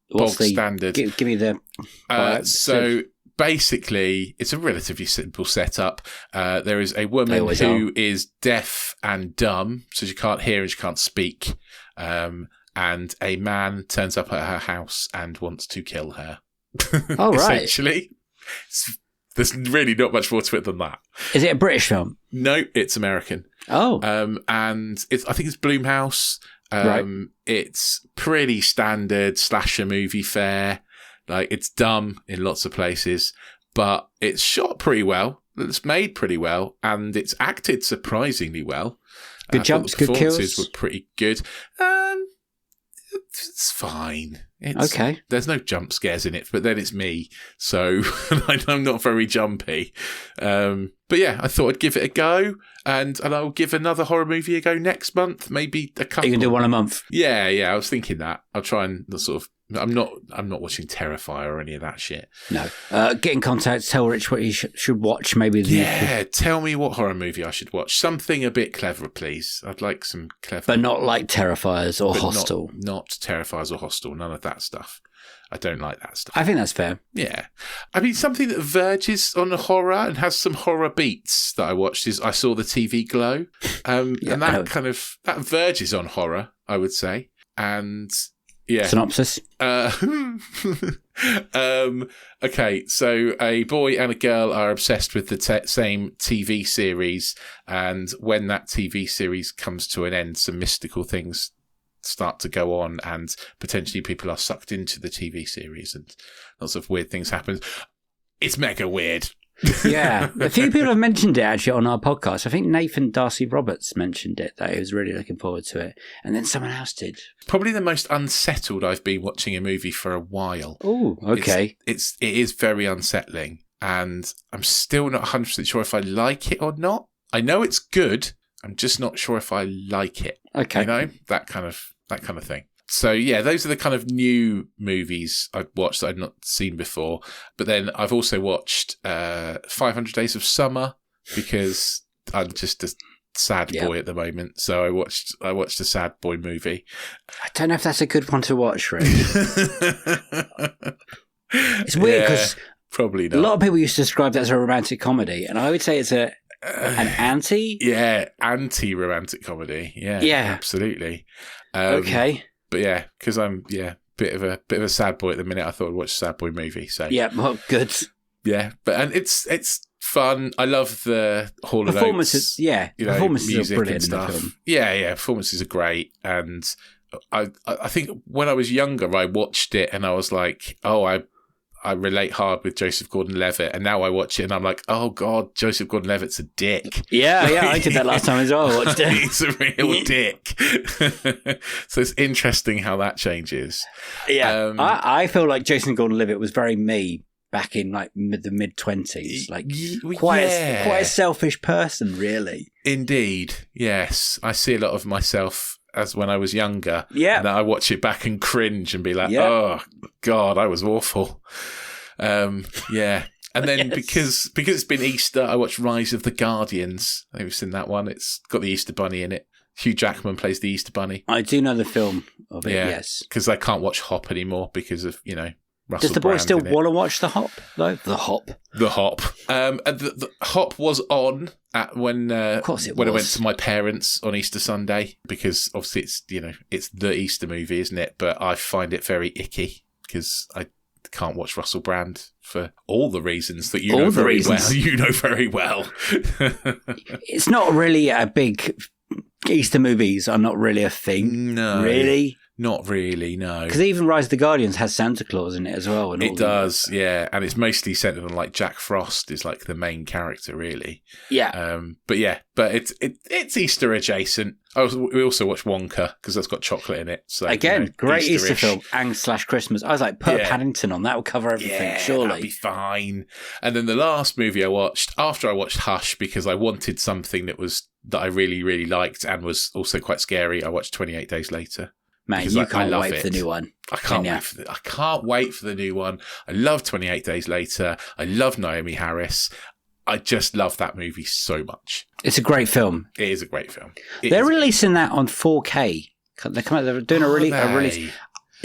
bog standard. Give me the... so basically, it's a relatively simple setup. There is a woman who is deaf and dumb, so she can't hear and she can't speak. And a man turns up at her house and wants to kill her. Oh, right. Essentially. There's really not much more to it than that. Is it a British film? No, it's American. Oh. And I think it's Blumhouse. Right. It's pretty standard slasher movie fare. Like, it's dumb in lots of places, but it's shot pretty well. It's made pretty well, and it's acted surprisingly well. Good jumps, good kills. The performances were pretty good. It's fine. Okay. There's no jump scares in it, but then it's me, so I'm not very jumpy. But yeah, I thought I'd give it a go, and I'll give another horror movie a go next month, maybe a couple. You can do one a month. Yeah, I was thinking that. I'll try and sort of. I'm not watching Terrifier or any of that shit. No. Get in contact. Tell Rich what he should watch. Maybe. Tell me what horror movie I should watch. Something a bit clever, please. I'd like some clever, but not like Terrifiers or Hostel. Not Terrifiers or Hostel. None of that stuff. I don't like that stuff. I think that's fair. Yeah. I mean, something that verges on horror and has some horror beats that I watched is I saw the TV Glow. And that verges on horror, I would say. And yeah. Synopsis. Okay, so a boy and a girl are obsessed with the same TV series, and when that TV series comes to an end, some mystical things start to go on, and potentially people are sucked into the TV series, and lots of weird things happen. It's mega weird. Yeah. A few people have mentioned it actually on our podcast. I think Nathan Darcy Roberts mentioned it, that he was really looking forward to it. And then someone else did. Probably the most unsettled I've been watching a movie for a while. Oh, okay. It is very unsettling. And I'm still not 100% sure if I like it or not. I know it's good. I'm just not sure if I like it. Okay. You know, that kind of thing. So yeah, those are the kind of new movies I've watched that I've not seen before. But then I've also watched 500 Days of Summer because I'm just a sad boy at the moment. So I watched a sad boy movie. I don't know if that's a good one to watch, Rick. It's weird because probably not. A lot of people used to describe that as a romantic comedy, and I would say it's an anti. Yeah, anti-romantic comedy. Yeah, absolutely. Okay. But yeah, because I'm bit of a sad boy at the minute. I thought I'd watch a sad boy movie. So yeah, well, good. Yeah, and it's fun. I love the Hall of performances. Oates, yeah, performances music are brilliant and stuff. in the film. Yeah, performances are great. And I think when I was younger, I watched it and I was like, oh, I relate hard with Joseph Gordon-Levitt, and now I watch it and I'm like, oh God, Joseph Gordon-Levitt's a dick. Yeah, I did that last time as well. I watched it. He's a real dick. So it's interesting how that changes. Yeah, I feel like Jason Gordon-Levitt was very me back in like the mid-20s, like quite a selfish person, really. Indeed, yes. I see a lot of myself as when I was younger. Yeah. And I watch it back and cringe and be like, oh God, I was awful. Yeah. And then because it's been Easter, I watched Rise of the Guardians. I think you've seen that one. It's got the Easter Bunny in it. Hugh Jackman plays the Easter Bunny. I do know the film of it, yes. Because I can't watch Hop anymore because of, Russell Does the boy Brand still in it. want to watch The Hop, though? The Hop. The Hop. And the Hop was on when I went to my parents on Easter Sunday, because obviously it's the Easter movie, isn't it? But I find it very icky because I can't watch Russell Brand for all the reasons that you know very well. You know very well. It's not really a big... Easter movies are not really a thing. No. Really? Not really, no. Because even Rise of the Guardians has Santa Claus in it as well. And it does, yeah. And it's mostly centered on like Jack Frost is like the main character, really. Yeah. But it's Easter adjacent. We also watched Wonka because that's got chocolate in it. So again, great Easter film and / Christmas. I was like, put Paddington on, that will cover everything. Surely that'll be fine. And then the last movie I watched after I watched Hush, because I wanted something that I really, really liked and was also quite scary, I watched 28 Days Later. Man, you can't wait for the new one. I can't wait for the new one. I love 28 Days Later. I love Naomi Harris. I just love that movie so much. It's a great film. It is a great film. They're releasing that on 4K. They're doing a release.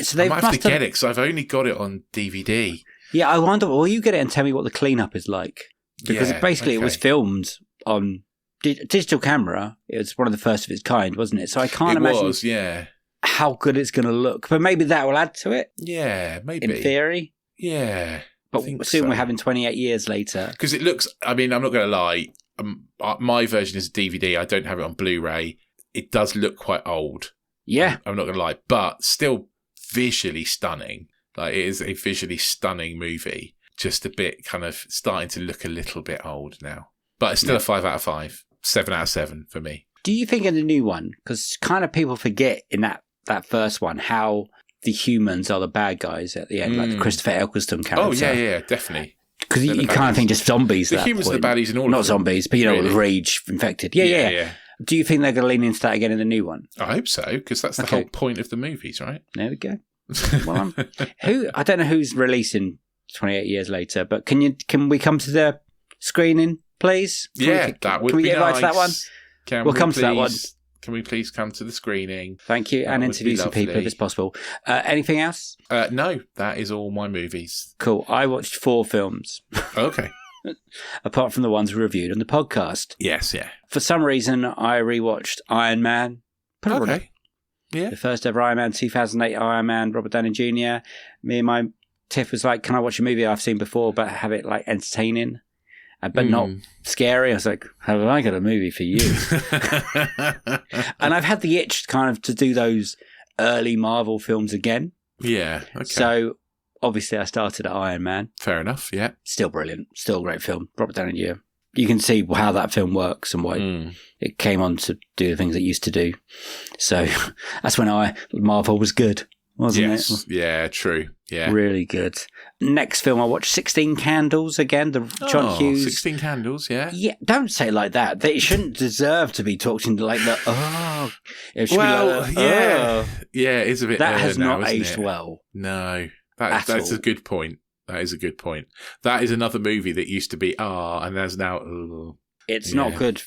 So they I might have to get it because I've only got it on DVD. Yeah, I wonder. Will you get it and tell me what the cleanup is like? Because it was filmed on digital camera. It was one of the first of its kind, wasn't it? So I can't imagine. It was, yeah. How good it's going to look. But maybe that will add to it. Yeah, maybe. In theory. Yeah. But soon we're having 28 years later. Because it looks, I mean, I'm not going to lie. My version is a DVD. I don't have it on Blu-ray. It does look quite old. Yeah. I'm not going to lie. But still visually stunning. Like, it is a visually stunning movie. Just a bit kind of starting to look a little bit old now. But it's still a 5 out of 5. 7 out of 7 for me. Do you think in the new one, because kind of people forget in that first one how the humans are the bad guys at the end, like the Christopher Eccleston character. Oh, yeah, definitely. Because you kind of think just zombies. The humans are the baddies in all Not of them. Zombies, but really? rage infected. Yeah. Do you think they're going to lean into that again in the new one? I hope so, because that's the whole point of the movies, right? There we go. Well, I don't know who's releasing 28 years later, but can we come to the screening, please? That would be nice. Can we get right to that one? We'll come to that one. Can we please come to the screening? Thank you, and interview some people if it's possible. Anything else? No, that is all my movies. Cool. I watched 4 films. Okay. Apart from the ones we reviewed on the podcast. Yes, yeah. For some reason, I rewatched Iron Man. Okay. Yeah. The first ever Iron Man, 2008 Iron Man, Robert Downey Jr. Me and my Tiff was like, can I watch a movie I've seen before but have it like entertaining? But not scary. I was like, have I got a movie for you? And I've had the itch kind of to do those early Marvel films again. Yeah. Okay. So obviously I started at Iron Man. Fair enough, yeah. Still brilliant. Still a great film. Robert Downey Jr. You can see how that film works and why it came on to do the things it used to do. So that's when Marvel was good, wasn't it? Yeah, true. Yeah. Really good. Next film I watched, 16 Candles again, the John Hughes. 16 Candles, yeah. Yeah, don't say it like that. They shouldn't deserve to be talked into like that. It should be like yeah. Yeah, it is a bit that has now, not isn't aged it? well. No. That's a good point. That is a good point. That is another movie that used to be and there's now It's not good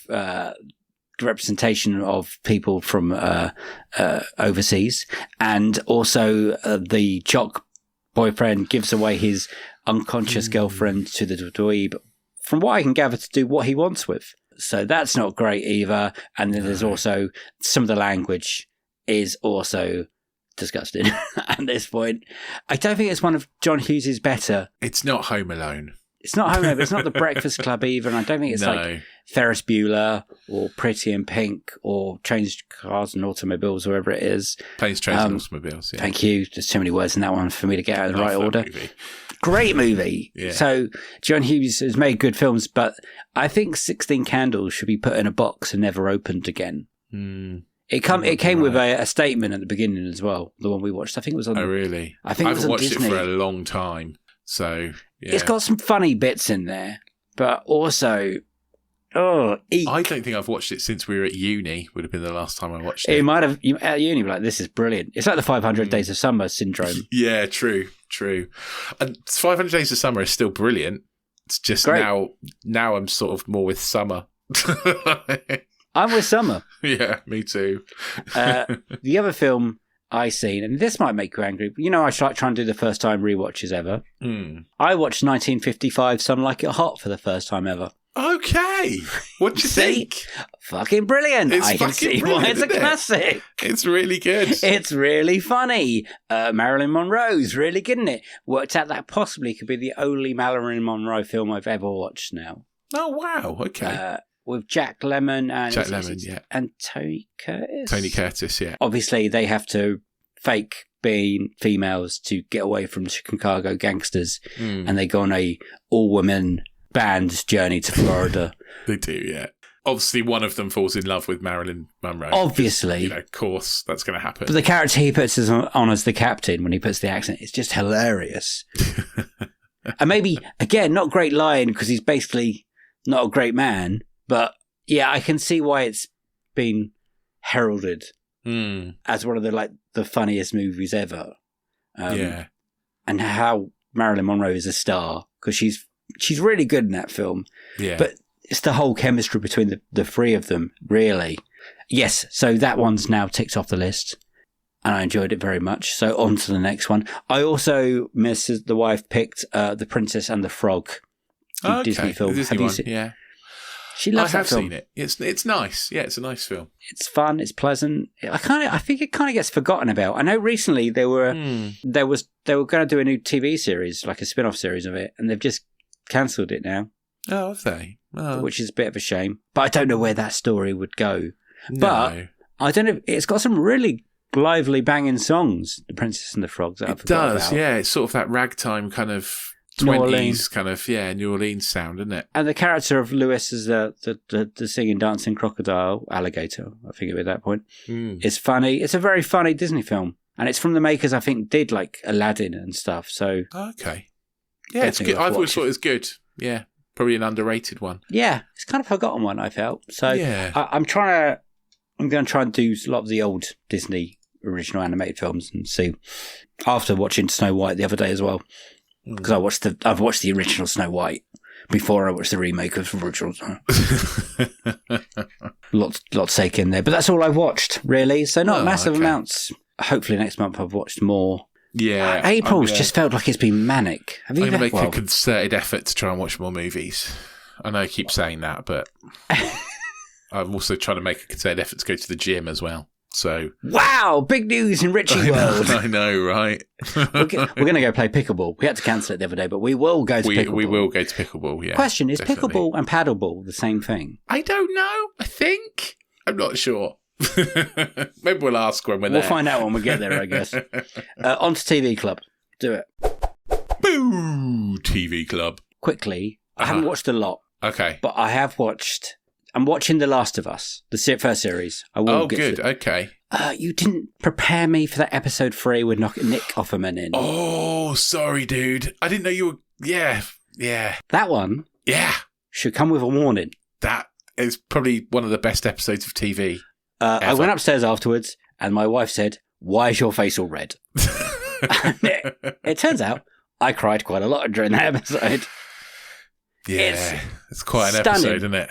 representation of people from overseas, and also the jock boyfriend gives away his unconscious girlfriend to the dweeb, from what I can gather, to do what he wants with. So that's not great either. And then there's also some of the language is also disgusting at this point. I don't think it's one of John Hughes' better. It's not Home Alone. It's not Home Alone, but it's not The Breakfast Club either. And I don't think it's like Ferris Bueller or Pretty in Pink or Trains, Cars and Automobiles, whoever it is. Planes, Trains and Automobiles, yeah. Thank you. There's too many words in that one for me to get out in the right order. Movie. Great movie. Yeah. So John Hughes has made good films, but I think 16 Candles should be put in a box and never opened again. It came with a statement at the beginning as well. The one we watched, I think it was on. Oh, really? I think I it was haven't on watched Disney. it for a long time, so yeah. It's got some funny bits in there, but also, eek. I don't think I've watched it since we were at uni. Would have been the last time I watched it. It might have at uni. Be like, this is brilliant. It's like the 500 Days of Summer syndrome. Yeah, true. And 500 Days of Summer is still brilliant. It's just Great. now I'm sort of more with summer. I'm with Summer. Yeah, me too. The other film I seen, and this might make you angry, but I try and do the first time rewatches ever. I watched 1955 Some Like It Hot for the first time ever. Okay. What do you think? Fucking brilliant. It's I can fucking see brilliant, why it's a isn't it? classic. It's really good. It's really funny. Marilyn Monroe's really good in it. Worked out that possibly could be the only Marilyn Monroe film I've ever watched now. Oh, wow. Okay. With Jack Lemmon and and Tony Curtis. Tony Curtis, yeah. Obviously, they have to fake being females to get away from Chicago gangsters, and they go on a all-women band's journey to Florida. They do, yeah. Obviously, one of them falls in love with Marilyn Monroe. Obviously. Of course, that's going to happen. But the character he puts on as the captain, when he puts the accent, it's just hilarious. And maybe, again, not great line, because he's basically not a great man. But yeah, I can see why it's been heralded as one of the funniest movies ever. Yeah, and how Marilyn Monroe is a star, because she's really good in that film. Yeah, but it's the whole chemistry between the three of them, really. Yes, so that one's now ticked off the list, and I enjoyed it very much. So on to the next one. I also, Mrs. the wife, picked The Princess and the Frog, the Disney film. The Disney one, yeah. She loves that film. I have seen it. It's nice. Yeah, it's a nice film. It's fun. It's pleasant. I think it kind of gets forgotten about. I know recently they were going to do a new TV series, like a spin-off series of it, and they've just cancelled it now. Oh, have they? Oh. Which is a bit of a shame. But I don't know where that story would go. No. But I don't know. It's got some really lively, banging songs. The Princess and the Frog. That it does. About. Yeah, it's sort of that ragtime kind of 20s kind of, New Orleans sound, isn't it? And the character of Lewis as the singing, dancing crocodile, alligator, I think at that point, is funny. It's a very funny Disney film. And it's from the makers, I think, did like Aladdin and stuff. So okay. Yeah, it's good. I've always thought it was good. Yeah, probably an underrated one. Yeah, it's kind of a forgotten one, I felt. So yeah. I'm going to try and do a lot of the old Disney original animated films and see, after watching Snow White the other day as well. Because I've watched the original Snow White before I watched the remake of the original. Lots take in there, but that's all I've watched really. So not massive amounts. Hopefully next month I've watched more. Yeah, April's just felt like it's been manic. Have you? I'm going to make a concerted effort to try and watch more movies. I know I keep saying that, but I'm also trying to make a concerted effort to go to the gym as well. So wow, big news in Richie World. I know, right? We're going to go play pickleball. We had to cancel it the other day, but we will go to pickleball. We will go to pickleball, yeah. Question, is pickleball and paddleball the same thing? I don't know. I think. I'm not sure. Maybe we'll ask when we're there. We'll find out when we get there, I guess. On to TV Club. Do it. Boo! TV Club. Quickly, I haven't watched a lot. Okay. But I have watched... I'm watching The Last of Us, the first series. Oh, good. Okay. You didn't prepare me for that episode 3 with Nick Offerman in. Oh, sorry, dude. I didn't know you were... Yeah. That one... Yeah. Should come with a warning. That is probably one of the best episodes of TV. I went upstairs afterwards and my wife said, "Why is your face all red?" And it turns out I cried quite a lot during that episode. Yeah, it's quite an stunning. episode, isn't it?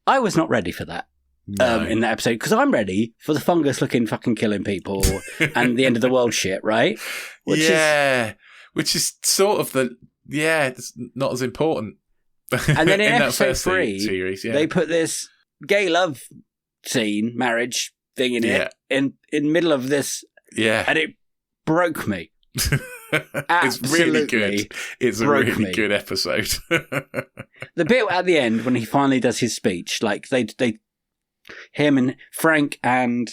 I was not ready for that in that episode because I'm ready for the fungus-looking fucking killing people and the end of the world shit, right? Which is sort of it's not as important. And then in that episode first 3, series, they put this gay love scene, marriage thing in it, in middle of this, and it broke me. It's really good. It's a really good episode. The bit at the end when he finally does his speech, like him and Frank and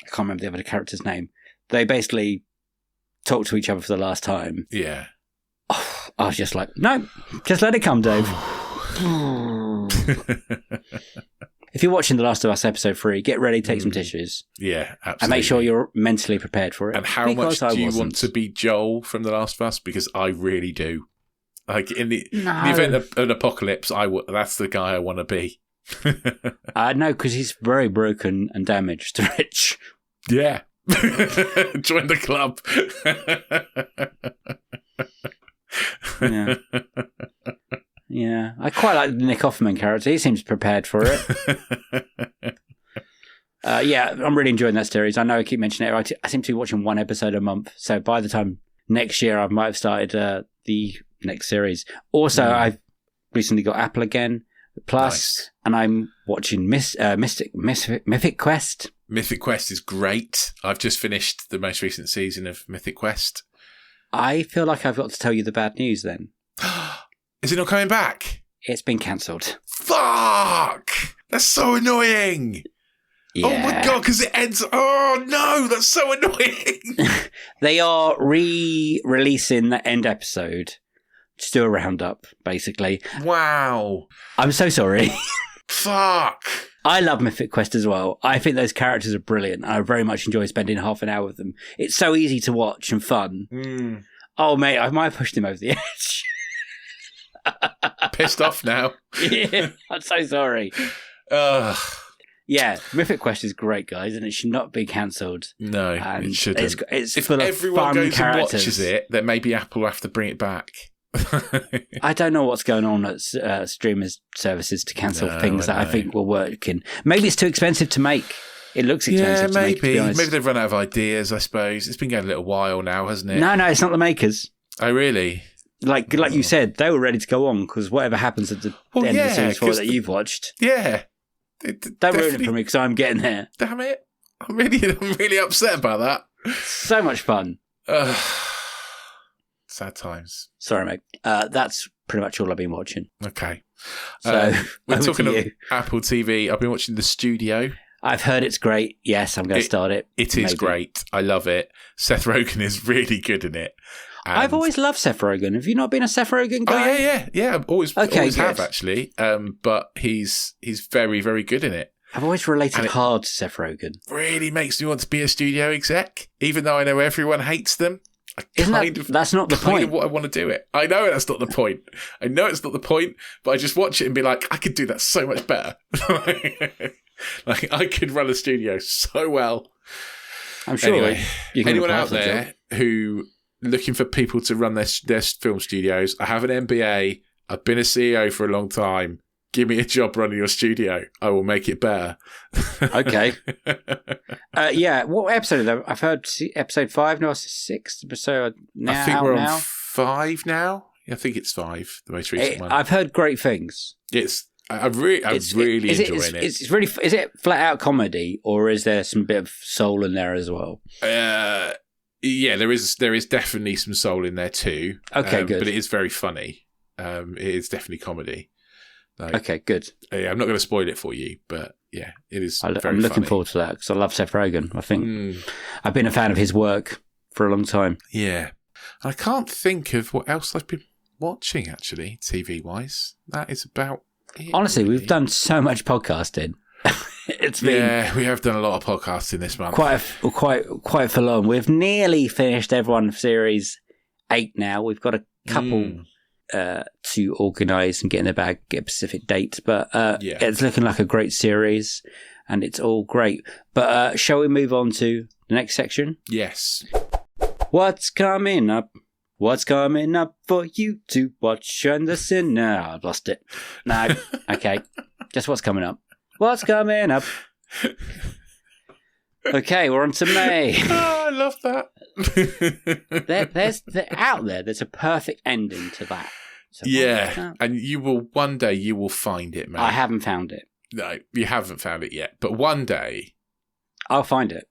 I can't remember the other character's name. They basically talk to each other for the last time. Yeah. Oh, I was just like, no, just let it come, Dave. If you're watching The Last of Us episode 3, get ready, take some tissues. Yeah, absolutely. And make sure you're mentally prepared for it. And how much do you want to be Joel from The Last of Us? Because I really do. Like, in the event of an apocalypse, that's the guy I want to be. No, because he's very broken and damaged, Rich. Yeah. Join the club. Yeah. Yeah, I quite like the Nick Offerman character. He seems prepared for it. Yeah, I'm really enjoying that series. I know I keep mentioning it. I seem to be watching one episode a month. So by the time next year, I might have started the next series. Also, I've recently got Apple again, Plus, and I'm watching Mythic Quest. Mythic Quest is great. I've just finished the most recent season of Mythic Quest. I feel like I've got to tell you the bad news then. Is it not coming back? It's been cancelled. Fuck! That's so annoying! Yeah. Oh my god, because it ends... Oh no, that's so annoying! They are re-releasing the end episode to do a roundup, basically. Wow. I'm so sorry. Fuck! I love Mythic Quest as well. I think those characters are brilliant. I very much enjoy spending half an hour with them. It's so easy to watch and fun. Oh, mate, I might have pushed him over the edge. Pissed off now. Yeah, I'm so sorry. Yeah, Mythic Quest is great, guys, and it should not be cancelled. No, it shouldn't. It's if full of everyone fun goes characters. and watches it, then maybe Apple will have to bring it back. I don't know what's going on at streamers services to cancel things that I think will work. Maybe it's too expensive to make. It looks expensive to make, to be honest. Maybe they've run out of ideas, I suppose. It's been going a little while now, hasn't it? No, it's not the makers. Oh, really? Like you said, they were ready to go on because whatever happens at the end of the series 4 that you've watched. Yeah. Don't ruin it for me because I'm getting there. Damn it. I'm really upset about that. So much fun. Sad times. Sorry, mate. That's pretty much all I've been watching. Okay. So we're talking of Apple TV. I've been watching The Studio. I've heard it's great. Yes, I'm going to start it. It is great. I love it. Seth Rogen is really good in it. I've always loved Seth Rogen. Have you not been a Seth Rogen guy? Oh, yeah. I've always have, actually. But he's very, very good in it. I've always related hard to Seth Rogen. Really makes me want to be a studio exec, even though I know everyone hates them. That's not the point. Of what I want to do it. I know that's not the point. I know it's not the point, but I just watch it and be like, I could do that so much better. Like I could run a studio so well. I'm sure. Anyway, anyone out there who looking for people to run their film studios, I have an MBA. I've been a CEO for a long time. Give me a job running your studio. I will make it better. Okay. Yeah. What episode? I've heard episode 5. No, it's 6. So now, I think we're on 5 now. I think it's 5. The most recent one. I've heard great things. I'm really enjoying it. It's really. Is it flat out comedy, or is there some bit of soul in there as well? Yeah, there is definitely some soul in there too. Okay, good. But it is very funny. It is definitely comedy. Okay, good. Yeah, I'm not going to spoil it for you, but yeah, it is. I'm looking funny. forward to that because I love Seth Rogen. I think I've been a fan of his work for a long time. Yeah. I can't think of what else I've been watching, actually, TV-wise. That is about it. Honestly, really. we've done so much podcasting. It's been we have done a lot of podcasting this month. quite full on. We've nearly finished everyone series 8 now. We've got a couple to organise and get in the bag, get a specific date. But it's looking like a great series, and it's all great. But shall we move on to the next section? Yes. What's coming up? What's coming up for you to watch and listen? No, I've lost it. No. Okay. Guess what's coming up? What's coming up? Okay, we're on to May. Oh, I love that. There's out there. There's a perfect ending to that. So and you will one day you will find it, mate. I haven't found it. No, you haven't found it yet. But one day I'll find it.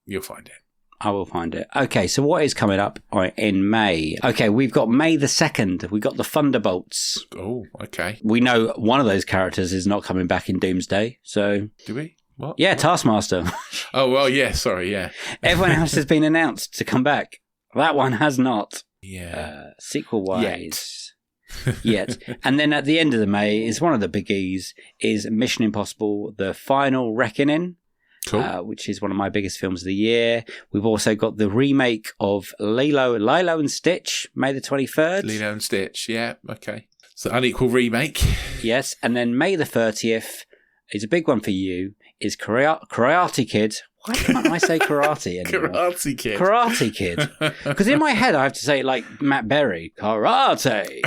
You'll find it. I will find it. Okay, so what is coming up in May? Okay, we've got May the 2nd. We've got the Thunderbolts. Oh, okay. We know one of those characters is not coming back in Doomsday, so... Do we? What? Yeah, Taskmaster. Oh, well, yeah, sorry, yeah. Everyone else has been announced to come back. That one has not. Yeah. Sequel-wise. Yet. And then at the end of the May is one of the biggies, is Mission Impossible, The Final Reckoning. Cool. Which is one of my biggest films of the year. We've also got the remake of Lilo and Stitch, May the 23rd. Lilo and Stitch, yeah, okay. So Unequal remake. Yes, and then May the 30th is a big one for you, is Karate Kid. Why can't I say karate anymore? Karate Kid. Karate Kid. Because in my head I have to say it like Matt Berry, karate.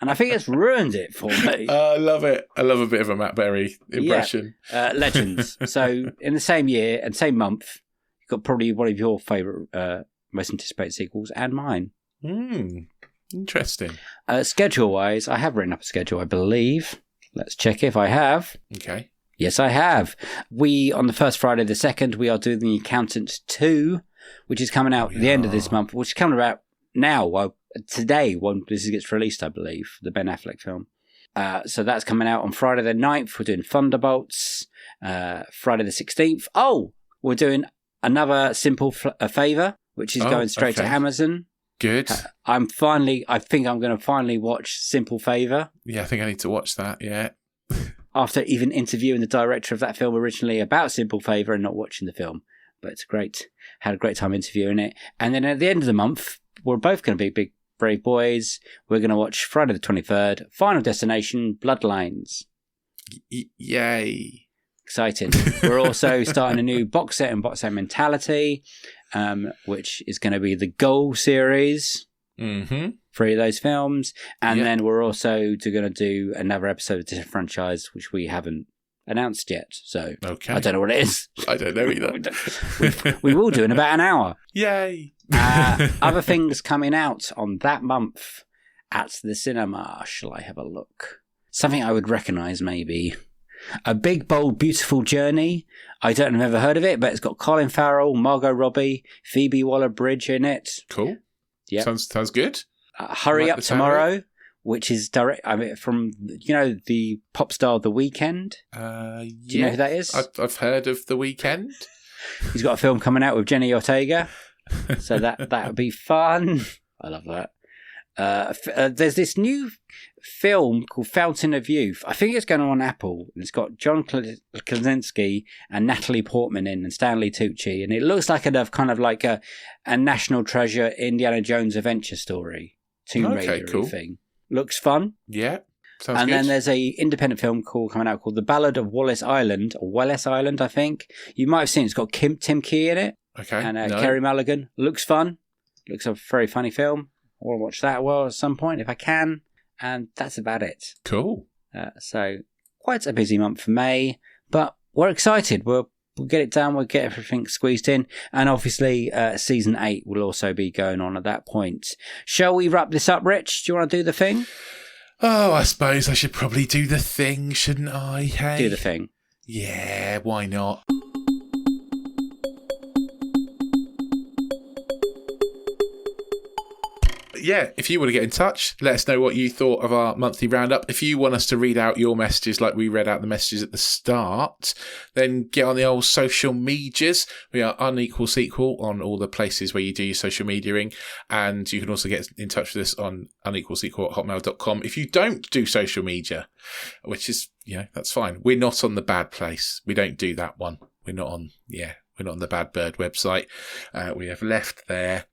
And I think it's ruined it for me. I love it. I love a bit of a Matt Berry impression. Yeah. Legends. So in the same year and same month, you've got probably one of your favourite most anticipated sequels and mine. Interesting. Schedule-wise, I have written up a schedule, I believe. Let's check if I have. Okay. Yes, I have. On the first Friday the 2nd, we are doing The Accountant 2, which is coming out at the end of this month, which is coming out now, today, when this gets released, I believe, the Ben Affleck film. So that's coming out on Friday the 9th. We're doing Thunderbolts. Friday the 16th. Oh, we're doing another Simple Favour, which is going straight to Amazon. Good. I think I'm going to finally watch Simple Favour. Yeah, I think I need to watch that, yeah. After even interviewing the director of that film originally about Simple Favour and not watching the film. But it's great. Had a great time interviewing it. And then at the end of the month, we're both going to be big, brave boys. We're going to watch Friday the 23rd, Final Destination, Bloodlines. Yay. Exciting. We're also starting a new box set and box set mentality, which is going to be the Goal series. Mm-hmm. 3 of those films. And then we're also going to do another episode of this franchise, which we haven't announced yet. So I don't know what it is. I don't know either. we will do in about an hour. Yay. Other things coming out on that month at the cinema. Shall I have a look? Something I would recognise, maybe. A Big, Bold, Beautiful Journey. I don't have ever heard of it, but it's got Colin Farrell, Margot Robbie, Phoebe Waller-Bridge in it. Cool. Yeah. Sounds good. Hurry Up Tomorrow, which is from, the pop star The Weeknd. Do you know who that is? I've heard of The Weeknd. He's got a film coming out with Jenny Ortega. So that would be fun. I love that. There's this new film called Fountain of Youth. I think it's going on Apple. It's got John Krasinski and Natalie Portman in and Stanley Tucci. And it looks like a National Treasure Indiana Jones adventure story. Tomb Raider thing. Looks fun. Yeah. Sounds and good. then there's a independent film coming out called The Ballad of Wallace Island, or Wallace Island, I think. You might have seen it. It's got Tim Key in it. Okay. And Kerry Mulligan. Looks fun. Looks a very funny film. I want to watch that at some point if I can. And that's about it. Cool. So quite a busy month for May, but we're excited. We'll get it done. We'll get everything squeezed in. And obviously, season 8 will also be going on at that point. Shall we wrap this up, Rich? Do you want to do the thing? Oh, I suppose I should probably do the thing, shouldn't I? Hey? Do the thing. Yeah, why not? yeah, if you want to get in touch, let us know what you thought of our monthly roundup. If you want us to read out your messages like we read out the messages at the start, then get on the old social medias. We are Unequal Sequel on all the places where you do your social mediaing. And you can also get in touch with us on unequalsequel@hotmail.com. If you don't do social media, which is, that's fine. We're not on the bad place. We don't do that one. We're not on the Bad Bird website. We have left there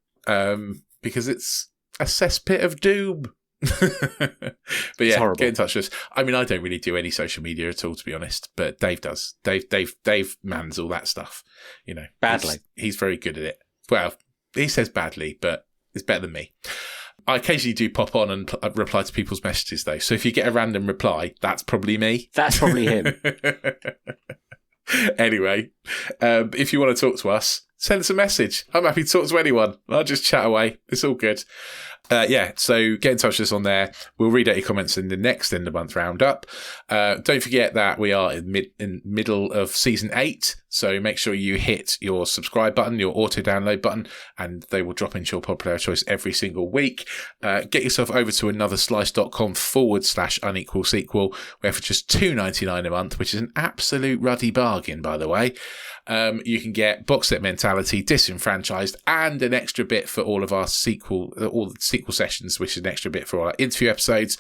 because it's a cesspit of doom. But yeah, get in touch with us. I mean, I don't really do any social media at all, to be honest, but Dave does. Dave mans all that stuff, Badly. He's very good at it. Well, he says badly, but it's better than me. I occasionally do pop on and reply to people's messages, though. So if you get a random reply, that's probably me. That's probably him. Anyway, if you want to talk to us, send us a message. I'm happy to talk to anyone. I'll just chat away. It's all good. So get in touch with us on there. We'll read out your comments in the next end of month roundup. Don't forget that we are in middle of season 8, so make sure you hit your subscribe button, your auto download button, and they will drop into your pod player of choice every single week. Get yourself over to anotherslice.com/unequal sequel, where for just $2.99 a month, which is an absolute ruddy bargain, by the way, you can get Box Set Mentality, Disenfranchised, and an extra bit for all of our sequel sessions, which is an extra bit for all our interview episodes.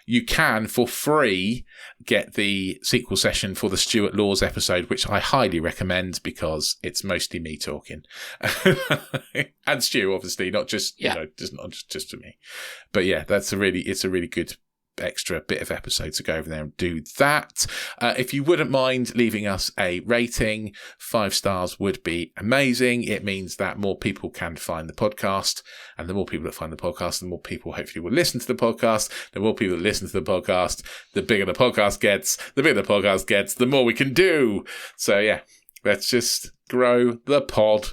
You can, for free, get the sequel session for the Stuart Laws episode, which I highly recommend because it's mostly me talking. And Stu, obviously, not just, just for me. But yeah, it's a really good extra bit of episode, to go over there and do that. If you wouldn't mind leaving us a rating, 5 stars would be amazing. It means that more people can find the podcast, and the more people that find the podcast, the more people hopefully will listen to the podcast. The more people that listen to the podcast, the bigger the podcast gets. The bigger the podcast gets, the more we can do. So yeah, let's just grow the pod.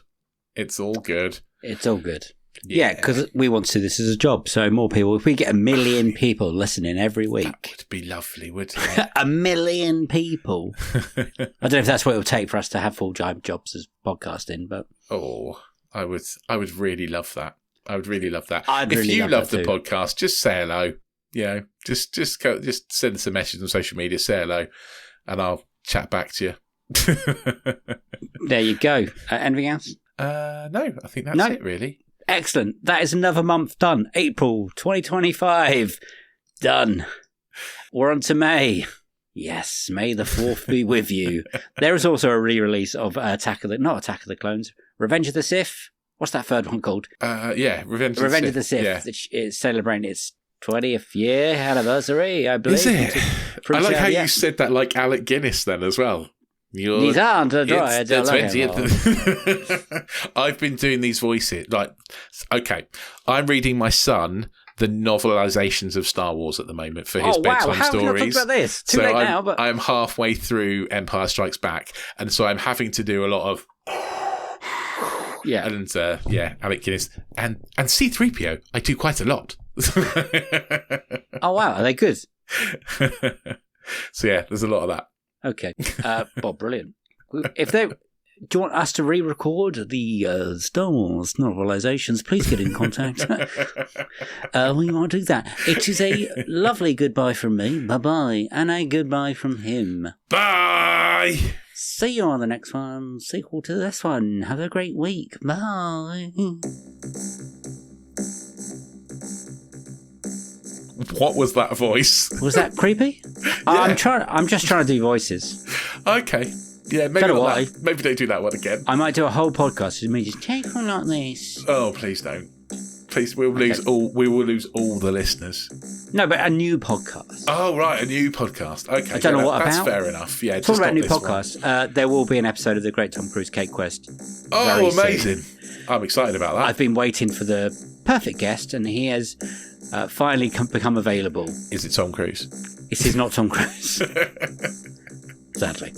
It's all good. It's all good. Yeah, because we want to do this as a job. So more people, if we get 1 million people listening every week. That would be lovely, wouldn't it? 1 million people. I don't know if that's what it would take for us to have full-time jobs as podcasting, but... Oh, I would really love that. I would really love that. If you love the podcast, just say hello. Just send us a message on social media, say hello, and I'll chat back to you. There you go. Anything else? No, I think that's it, really. Excellent. That is another month done. April 2025. Done. We're on to May. Yes, May the 4th be with you. There is also a re-release of Attack of the Clones. Revenge of the Sith. What's that third one called? Revenge of the Sith. Yeah. It's celebrating its 20th year anniversary, I believe. Is it? I like how you said that like Alec Guinness then as well. These aren't the 20th. I've been doing these voices. I'm reading my son the novelizations of Star Wars at the moment for his bedtime How stories. Can I talk about this? Too late now, but I'm halfway through Empire Strikes Back, and so I'm having to do a lot of and Alec Guinness and C-3PO. I do quite a lot. Oh wow, are they good? So yeah, there's a lot of that. Okay, Bob, brilliant. Do you want us to re-record the Star Wars novelizations? Please get in contact. We want to do that. It is a lovely goodbye from me, bye-bye, and a goodbye from him. Bye! See you on the next one, sequel to this one. Have a great week. Bye. What was that voice? Was that creepy? Yeah. I'm just trying to do voices. Okay. Yeah, maybe not that. Maybe don't do that one again. I might do a whole podcast with me just take one like this. Oh, please don't. Please, we will lose all the listeners. No, but a new podcast. Oh, right, a new podcast. Okay. I don't know what that's about. That's fair enough. Yeah, talk about a new podcast. There will be an episode of the Great Tom Cruise Cake Quest. Oh, amazing. I'm excited about that. I've been waiting for the perfect guest, and he has finally become available. Is it Tom Cruise? It is not Tom Cruise. Sadly.